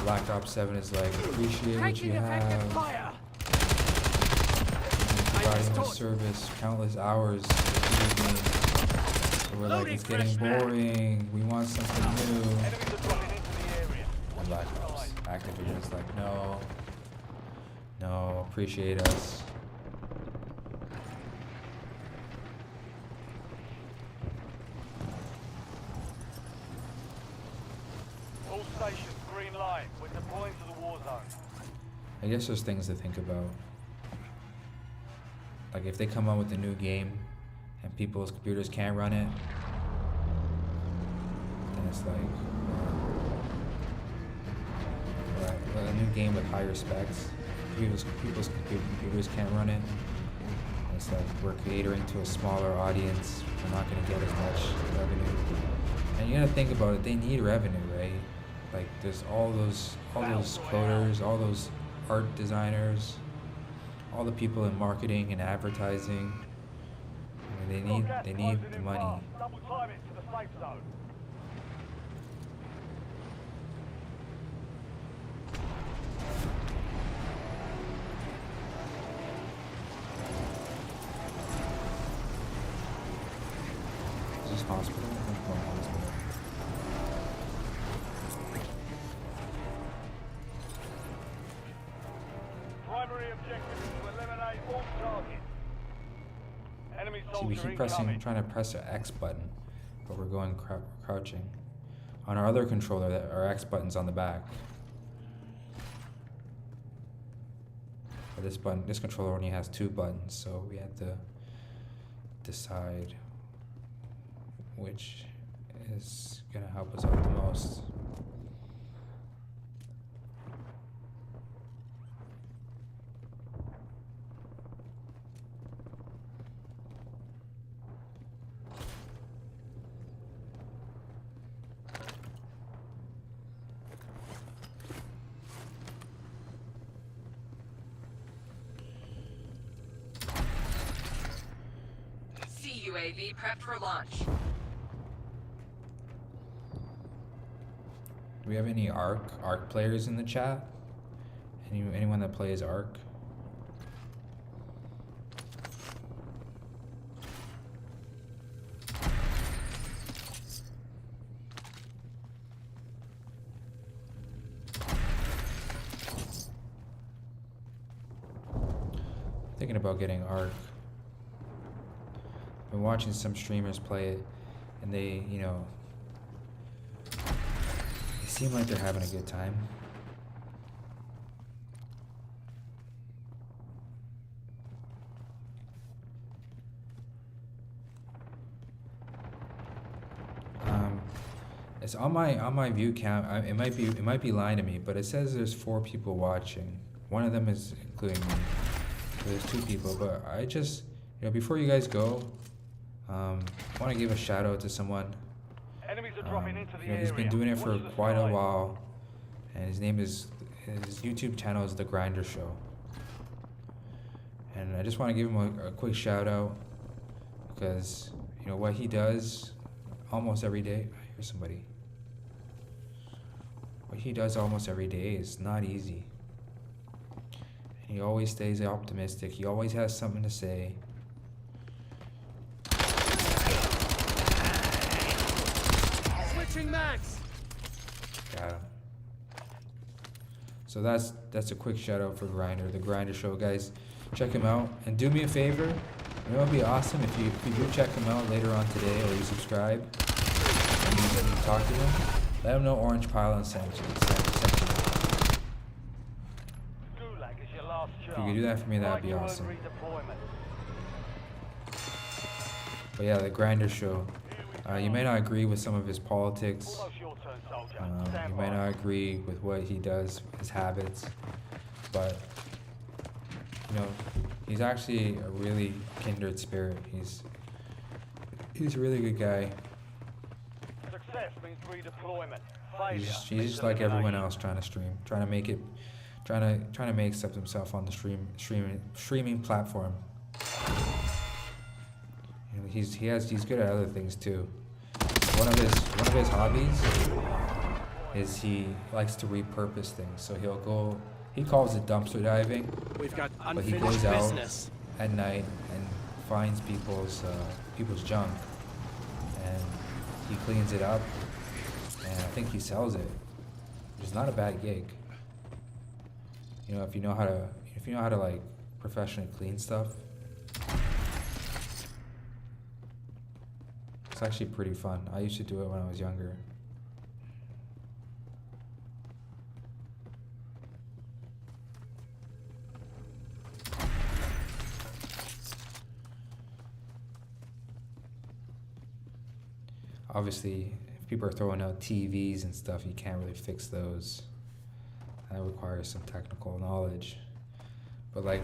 Speaker 1: Black Ops 7 is like, appreciate what you
Speaker 3: Taking effective
Speaker 1: have.
Speaker 3: fire!
Speaker 1: Providing the service countless hours. So we're like,
Speaker 3: Loading
Speaker 1: it's getting
Speaker 3: fresh
Speaker 1: boring. We want something new.
Speaker 2: Enemies are dropping into the area.
Speaker 1: And Black Ops Activision's like, no, appreciate us.
Speaker 2: All stations, green light. We're deploying to the war zone.
Speaker 1: I guess there's things to think about. like if they come out with a new game and people's computers can't run it, then it's like a new game with higher specs. People's computers can't run it. It's like we're catering to a smaller audience. We're not going to get as much revenue. And you got to think about it. They need revenue, right? Like there's all those coders, all those art designers, all the people in marketing and advertising. I mean, they need the money.
Speaker 2: Double time it to the safe zone.
Speaker 1: Is this hospital? I think we're in hospital.
Speaker 2: Primary objective is to eliminate all targets. Enemy
Speaker 1: See, we
Speaker 2: soldier
Speaker 1: keep
Speaker 2: incoming.
Speaker 1: trying to press the X button, but we're going crouching. On our other controller, our X button's on the back. But this controller only has 2 buttons, so we had to decide which is gonna help us out the most.
Speaker 5: UAV prepped for launch.
Speaker 1: Do we have any ARC players in the chat? Anyone that plays ARC? Thinking about getting ARC. Been watching some streamers play it, and they seem like they're having a good time. It's on my view count. It might be lying to me, but it says there's 4 people watching. One of them is including me. So there's 2 people, but I just before you guys go, I want to give a shout out to someone.
Speaker 2: Enemies are dropping into the area.
Speaker 1: He's been doing it for
Speaker 2: Watch the
Speaker 1: quite a
Speaker 2: sky.
Speaker 1: while, and his YouTube channel is The Grinder Show. And I just want to give him a quick shout out because what he does almost every day. I hear somebody. What he does almost every day is not easy. And he always stays optimistic. He always has something to say.
Speaker 3: Switching max.
Speaker 1: Got him. So that's a quick shout out for Grinder, The Grinder Show, guys. Check him out and do me a favor. It would be awesome if you do check him out later on today, or you subscribe and you talk to him. Let him know Orange Pylon sent you.
Speaker 2: Gulag is your last
Speaker 1: If you
Speaker 2: chance.
Speaker 1: could do that for me, that'd be
Speaker 2: Fight your own
Speaker 1: awesome.
Speaker 2: redeployment.
Speaker 1: But yeah, The Grinder Show. You may not agree with some of his politics.
Speaker 2: Almost your turn, soldier.
Speaker 1: You
Speaker 2: Stand
Speaker 1: might
Speaker 2: by.
Speaker 1: not agree with what he does, his habits, but he's actually a really kindred spirit. He's a really good guy.
Speaker 2: Success means redeployment. Failure
Speaker 1: He's
Speaker 2: means
Speaker 1: just like everyone
Speaker 2: elimination.
Speaker 1: else trying to stream, trying to make accept himself on the streaming platform. He's good at other things too. One of his hobbies is he likes to repurpose things. So he calls it dumpster diving,
Speaker 3: We've got
Speaker 1: but he
Speaker 3: unfinished
Speaker 1: goes out
Speaker 3: business.
Speaker 1: at night and finds people's junk, and he cleans it up, and I think he sells it. It's not a bad gig. If you know how to like professionally clean stuff, it's actually pretty fun. I used to do it when I was younger. Obviously, if people are throwing out TVs and stuff, you can't really fix those. That requires some technical knowledge. But like,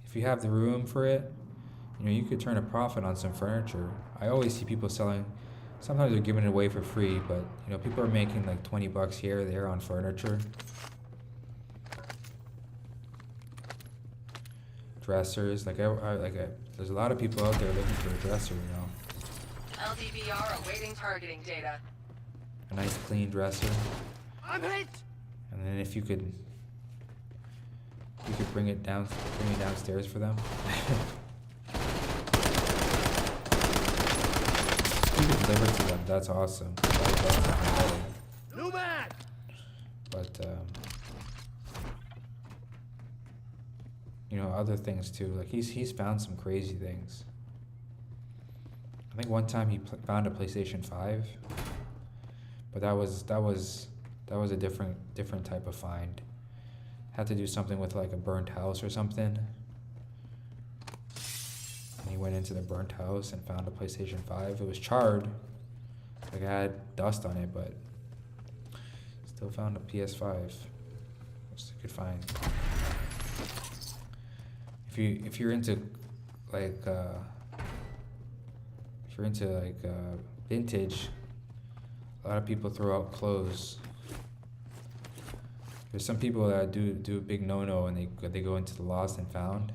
Speaker 1: if you have the room for it, you know, you could turn a profit on some furniture. I always see people selling, sometimes they're giving it away for free, but you know, people are making like 20 bucks here or there on furniture. Dressers, there's a lot of people out there looking for a dresser, you know.
Speaker 5: LDVR awaiting targeting data.
Speaker 1: A nice clean dresser.
Speaker 3: I'm hit!
Speaker 1: And then if you could bring it downstairs for them. You could deliver it to them, that's awesome.
Speaker 3: Nomad!
Speaker 1: But you know, other things too. Like he's found some crazy things. I think one time he found a PlayStation 5, but that was a different type of find. Had to do something with like a burnt house or something. And he went into the burnt house and found a PlayStation 5. It was charred, like it had dust on it, but still found a PS5. Just a good find. If you're into like vintage, a lot of people throw out clothes. There's some people that do a big no-no and they go into the lost and found.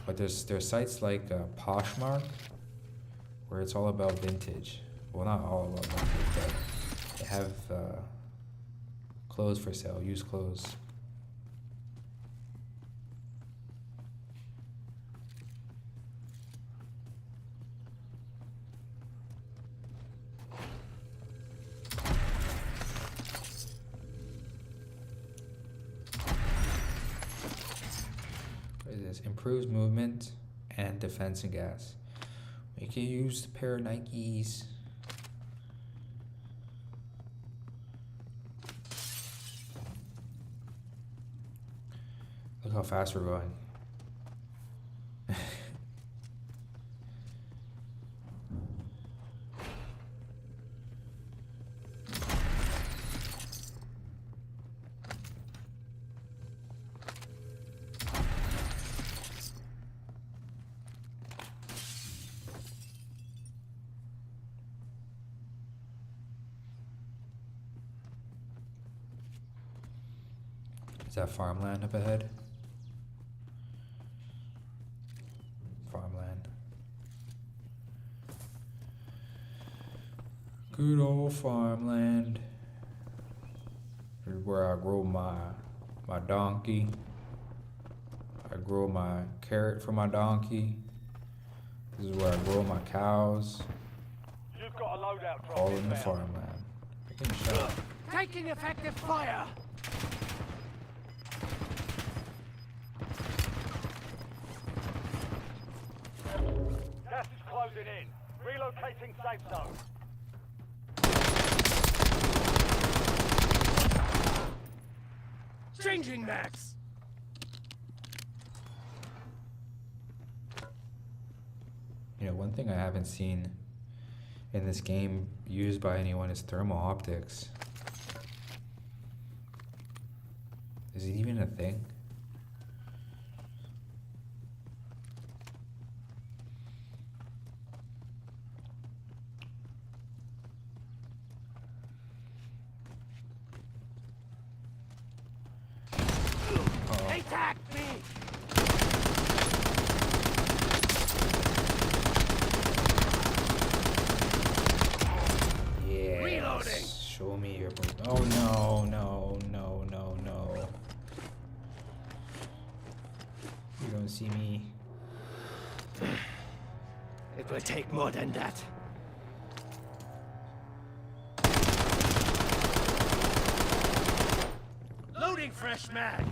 Speaker 1: But there's sites like Poshmark where it's all about vintage. Well, not all about vintage, but they have clothes for sale, used clothes. Improves movement and defense and gas. We can use a pair of Nikes. Look how fast we're going. Is that farmland up ahead? Farmland. Good old farmland. This is where I grow my donkey. I grow my carrot for my donkey. This is where I grow my cows.
Speaker 2: You've got a loadout drop
Speaker 1: All in the
Speaker 2: inbound.
Speaker 1: farmland. I can shot.
Speaker 3: Taking effective fire!
Speaker 2: Gas is closing in. Relocating safe zone.
Speaker 3: Changing max!
Speaker 1: You know, one thing I haven't seen in this game used by anyone is thermal optics. Is it even a thing?
Speaker 3: Attack me!
Speaker 1: Yeah.
Speaker 3: Reloading.
Speaker 1: Show me your. Oh no, no, no, no, no. You don't see me.
Speaker 3: It will take more than that. Loading fresh mag!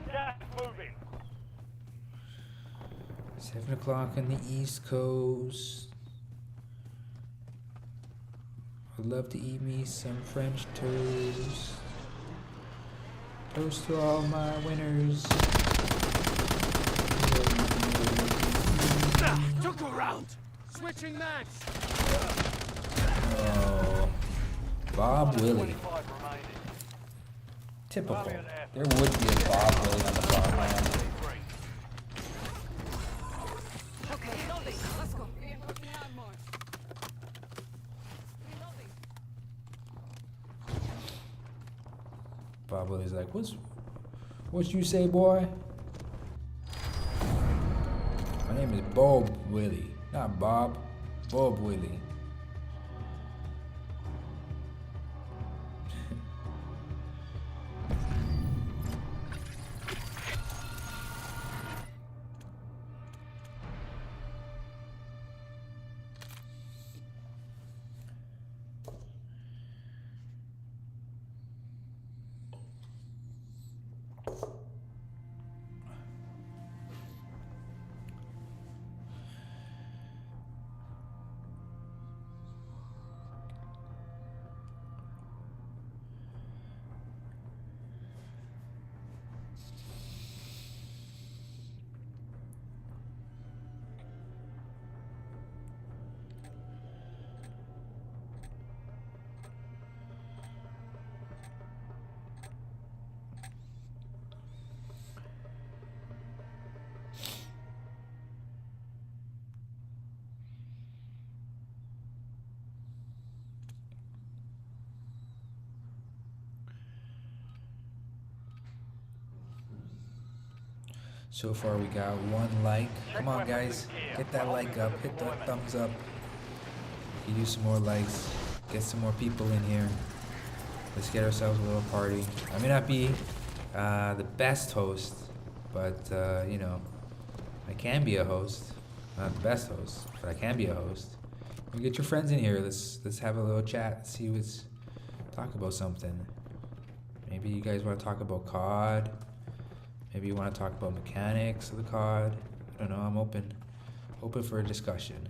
Speaker 2: Gas moving.
Speaker 1: 7 o'clock on the East Coast. I'd love to eat me some French toast. Toast to all my winners.
Speaker 3: Took a round. Switching mags.
Speaker 1: Oh, Bob Willie.
Speaker 2: 25 remaining.
Speaker 1: Typical. There would be a Bob Willie on the farmland.
Speaker 3: Okay, let's go.
Speaker 1: Bob Willie's like, what you say, boy? My name is Bob Willie, not Bob. Bob Willie. So far we got 1 like. Come on guys, get that like up, hit that thumbs up. You do some more likes, get some more people in here. Let's get ourselves a little party. I may not be the best host, but you know, I can be a host. Not the best host, but I can be a host. You get your friends in here. Let's have a little chat. See talk about something. Maybe you guys want to talk about COD. Maybe you want to talk about mechanics of the COD. I don't know. I'm open for a discussion.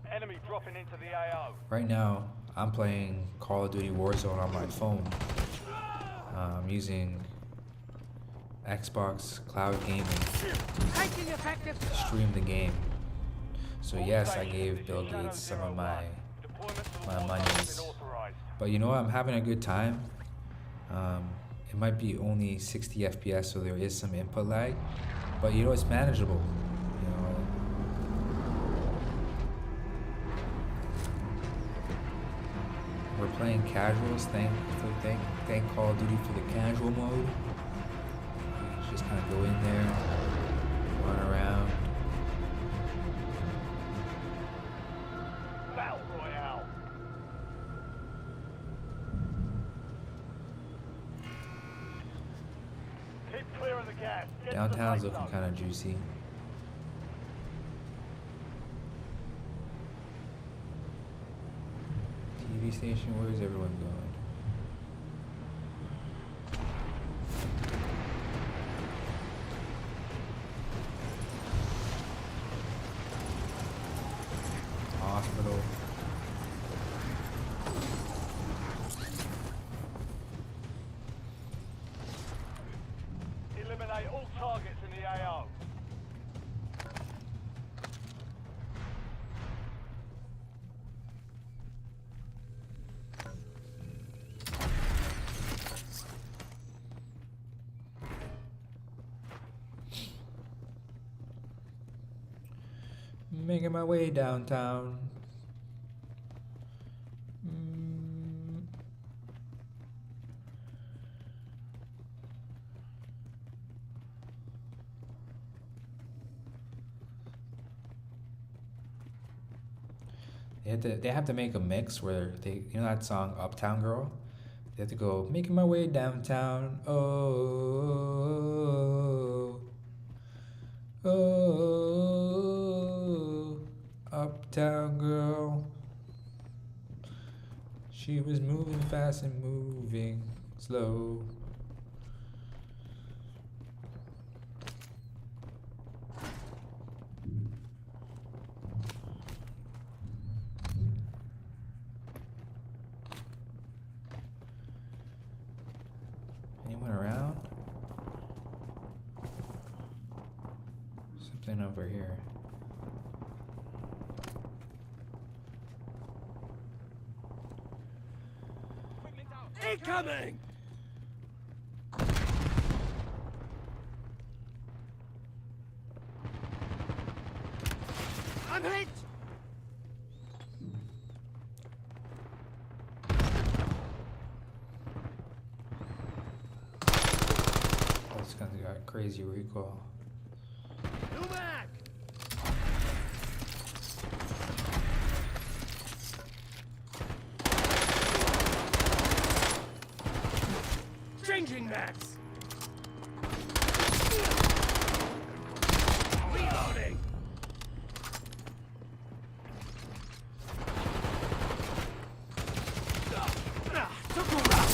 Speaker 2: Enemy dropping into the AO.
Speaker 1: Right now, I'm playing Call of Duty Warzone on my phone. I'm using Xbox Cloud Gaming to stream the game. So yes, I gave Bill Gates some of my monies. But you know what? I'm having a good time. It might be only 60 FPS, so there is some input lag, but you know, it's manageable. You know, we're playing casuals. Thank Call of Duty for the casual mode. You just kind of go in there, run around.
Speaker 2: Battle Royale. Keep clear of the gas. Get to the
Speaker 1: Downtown's
Speaker 2: safe
Speaker 1: looking
Speaker 2: zone.
Speaker 1: kind of juicy. TV station, where is everyone going? Hospital.
Speaker 2: Eliminate all targets in the AO.
Speaker 1: Making my way downtown. They have to make a mix where you know that song Uptown Girl? They have to go, making my way downtown. Oh, oh, Uptown Girl. She was moving fast and moving slow. Anyone around? Something over here.
Speaker 3: Incoming! I'm hit!
Speaker 1: This gun's got crazy recoil.
Speaker 3: New mag! Changing max! Reloading! Took a round!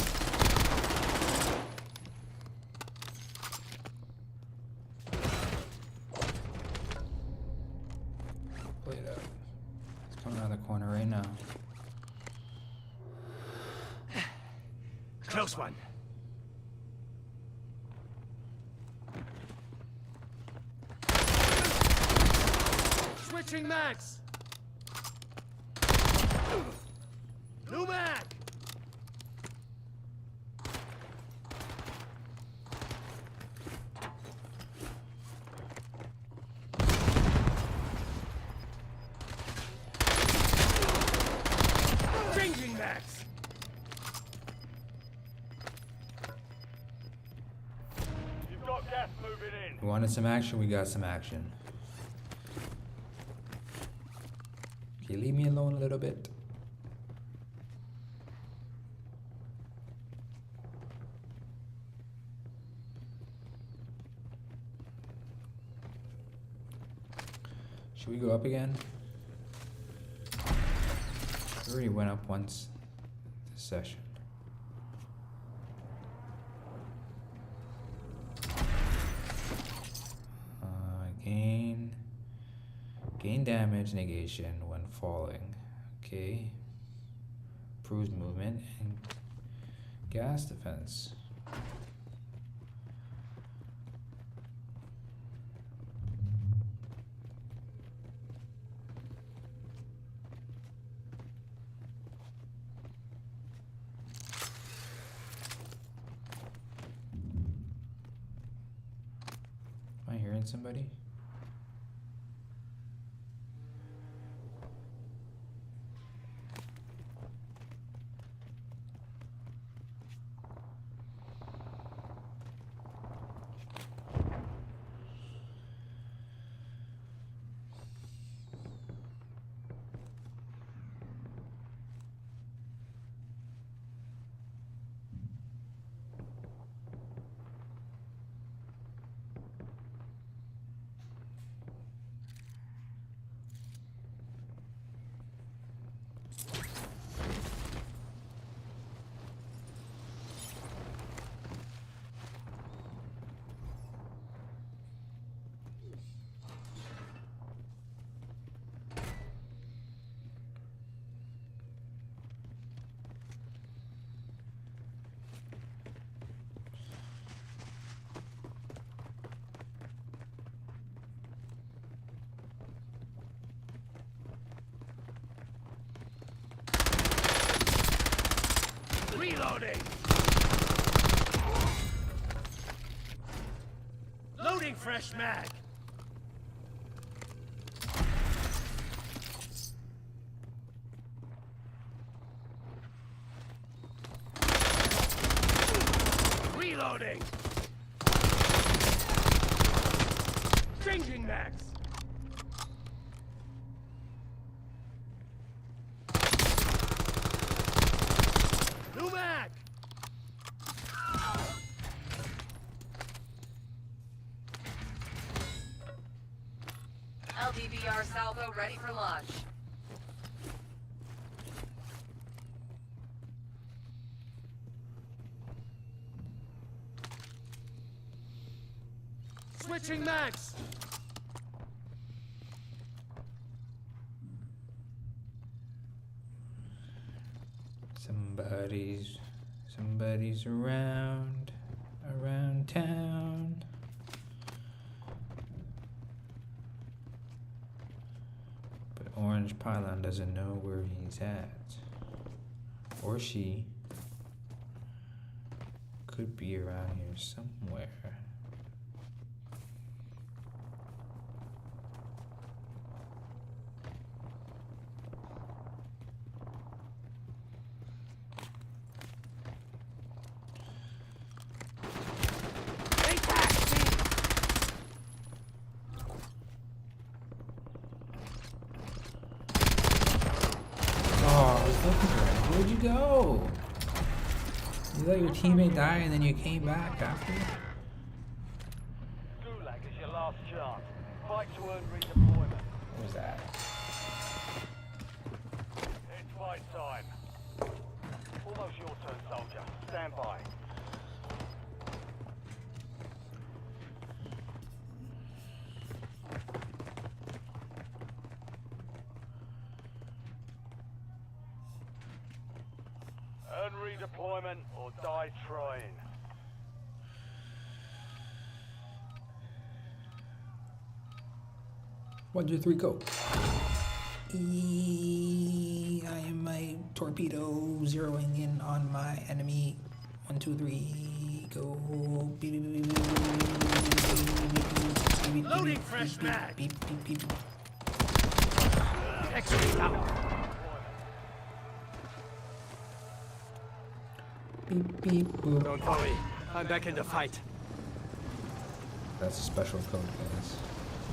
Speaker 1: Play it out. It's coming around the corner right now.
Speaker 3: Close one. Switching mags. New mag. Changing mags.
Speaker 2: You've got gas moving in.
Speaker 1: We wanted some action, we got some action. Can you leave me alone a little bit? Should we go up again? We already went up once this session. Gain damage negation when falling. Okay. Improves movement and gas defense. Am I hearing somebody?
Speaker 3: Reloading! Loading fresh mag! Reloading! Changing mags! New mag!
Speaker 5: LDVR salvo ready for launch.
Speaker 3: Switching mags!
Speaker 1: Somebody's around. around town. But Orange Pylon doesn't know where he's at. Or she. Could be around here somewhere. Oh, I was looking for it. Where'd you go? You let your teammate die and then you came back after?
Speaker 2: Gulag is your last chance. Fight to earn redeployment.
Speaker 1: What was that?
Speaker 2: It's fight time. Almost your turn, soldier. Stand by. Earn redeployment or die trying.
Speaker 1: 1, 2, 3, go. I am my torpedo zeroing in on my enemy. 1, 2, 3, go. Beep, beep, beep, beep, beep, beep, beep,
Speaker 3: Loading
Speaker 1: beep,
Speaker 3: fresh
Speaker 1: beep,
Speaker 3: mag.
Speaker 1: beep, beep, beep, beep.
Speaker 3: X-ray out.
Speaker 1: Beep, beep, boop.
Speaker 3: Don't worry. I'm back in the fight.
Speaker 1: That's a special code, guys.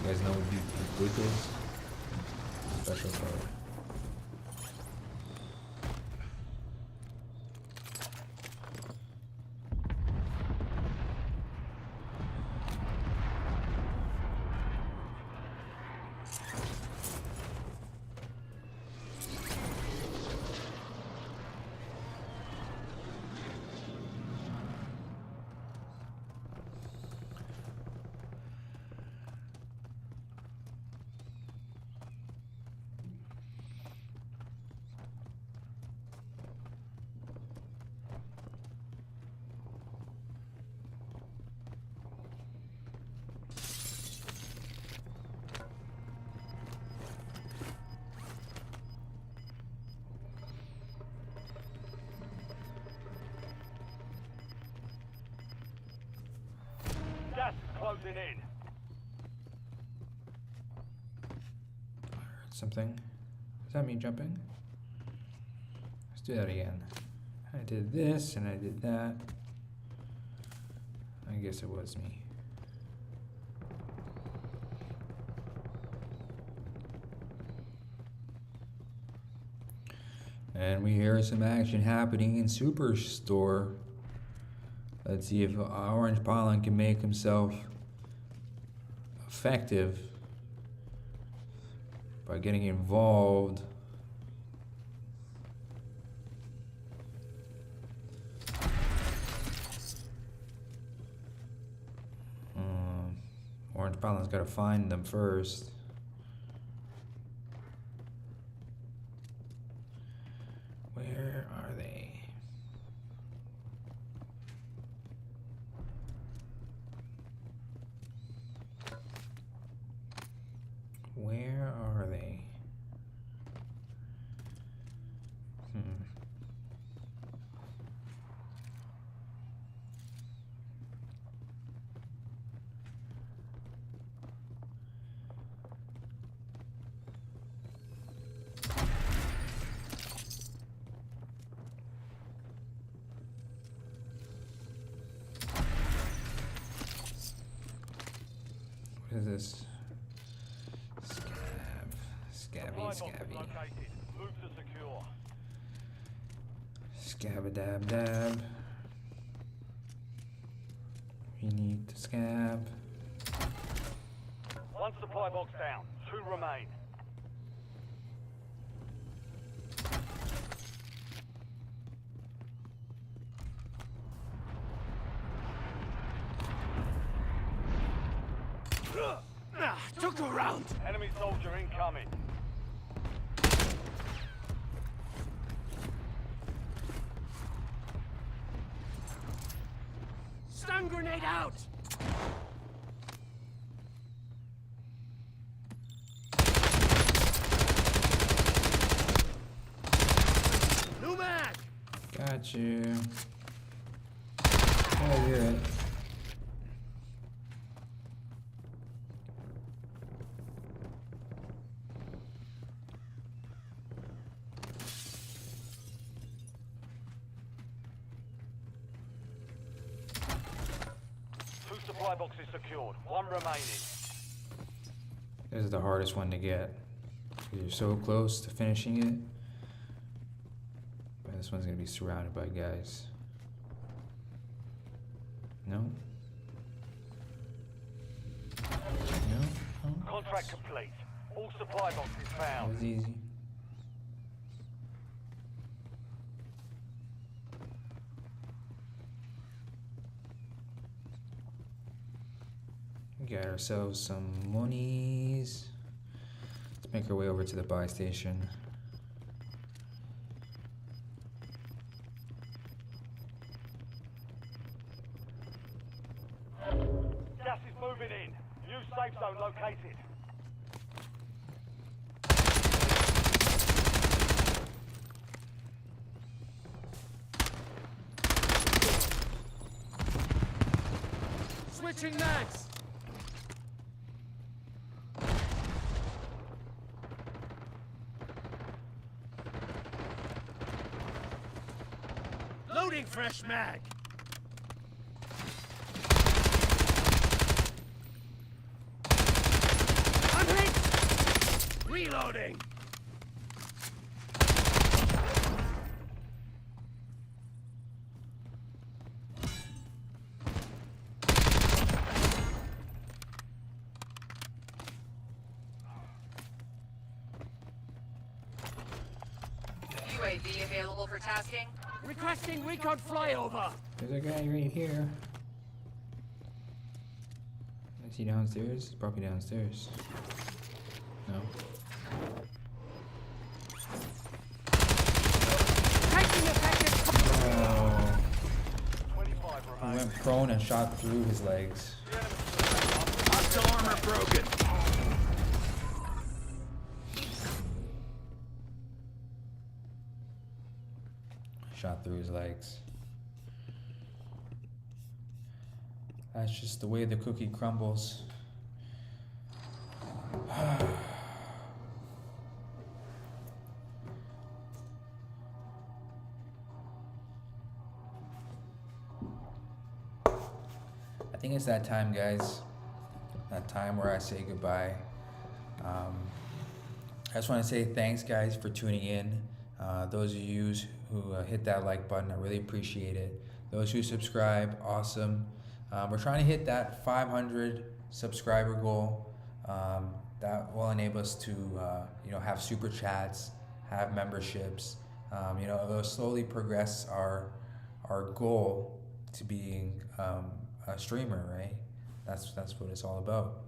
Speaker 1: You guys know what beep, beep, boop is? Special code.
Speaker 2: Gas is closing in.
Speaker 1: I heard something. Is that me jumping? Let's do that again. I did this and I did that. I guess it was me. And we hear some action happening in Superstore. Let's see if Orange Pylon can make himself effective by getting involved. Orange Pylon's got to find them first. Where are they? Where are they? What is this? Scabby,
Speaker 2: Supply box is
Speaker 1: scabby.
Speaker 2: located. Move to secure.
Speaker 1: Scab-a-dab dab. We need to scab.
Speaker 2: One supply box down. 2 remain.
Speaker 3: Took a round.
Speaker 2: Enemy soldier incoming.
Speaker 3: Stun grenade out! New mag!
Speaker 1: Got you. Oh, you're it.
Speaker 2: Two supply boxes secured. One remaining.
Speaker 1: This is the hardest one to get. You're so close to finishing it. But this one's gonna be surrounded by guys. No? No? Oh.
Speaker 2: Contract complete. All supply boxes
Speaker 1: That
Speaker 2: found.
Speaker 1: was easy. We got ourselves some monies. Let's make our way over to the buy station.
Speaker 2: Gas is moving in. New safe zone located.
Speaker 3: Switching mags! Loading fresh mag! I'm hit! Reloading!
Speaker 5: UAV available for tasking.
Speaker 3: Requesting recon flyover!
Speaker 1: There's a guy right here. Is he downstairs? He's probably downstairs. No.
Speaker 3: Taking effective...
Speaker 1: Oh.
Speaker 2: 25
Speaker 1: He
Speaker 2: remaining.
Speaker 1: went prone and shot through his legs.
Speaker 3: Hostile armor broken!
Speaker 1: Shot through his legs. That's just the way the cookie crumbles. I think it's that time, guys. That time where I say goodbye. I just want to say thanks, guys, for tuning in. Those of you who hit that like button, I really appreciate it. Those who subscribe, awesome. We're trying to hit that 500 subscriber goal. That will enable us to, have super chats, have memberships. It'll slowly progress our goal to being a streamer, right? That's what it's all about.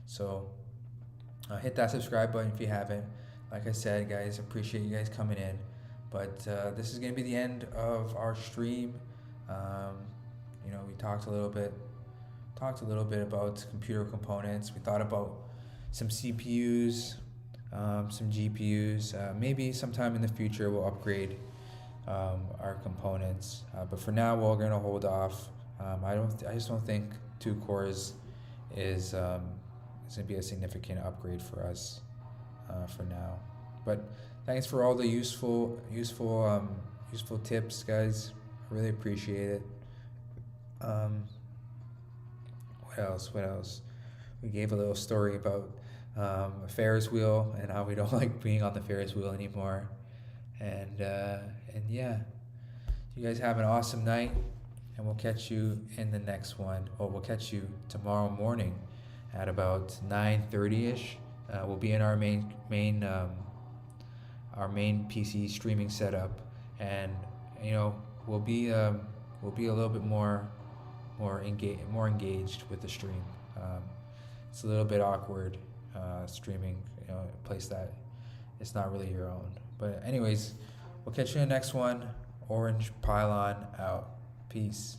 Speaker 1: So hit that subscribe button if you haven't. Like I said, guys, appreciate you guys coming in. But this is gonna be the end of our stream. We talked a little bit about computer components. We thought about some CPUs, some GPUs. Maybe sometime in the future we'll upgrade our components. But for now, we're gonna hold off. I just don't think 2 cores is gonna be a significant upgrade for us for now. But thanks for all the useful tips, guys. I really appreciate it. What else? We gave a little story about a Ferris wheel and how we don't like being on the Ferris wheel anymore. And yeah, you guys have an awesome night, and we'll catch you in the next one. Or we'll catch you tomorrow morning at about 9:30ish. We'll be in our main PC streaming setup, and we'll be a little bit more engaged with the stream. It's a little bit awkward streaming, a place that it's not really your own. But anyways, we'll catch you in the next one. Orange Pylon out. Peace.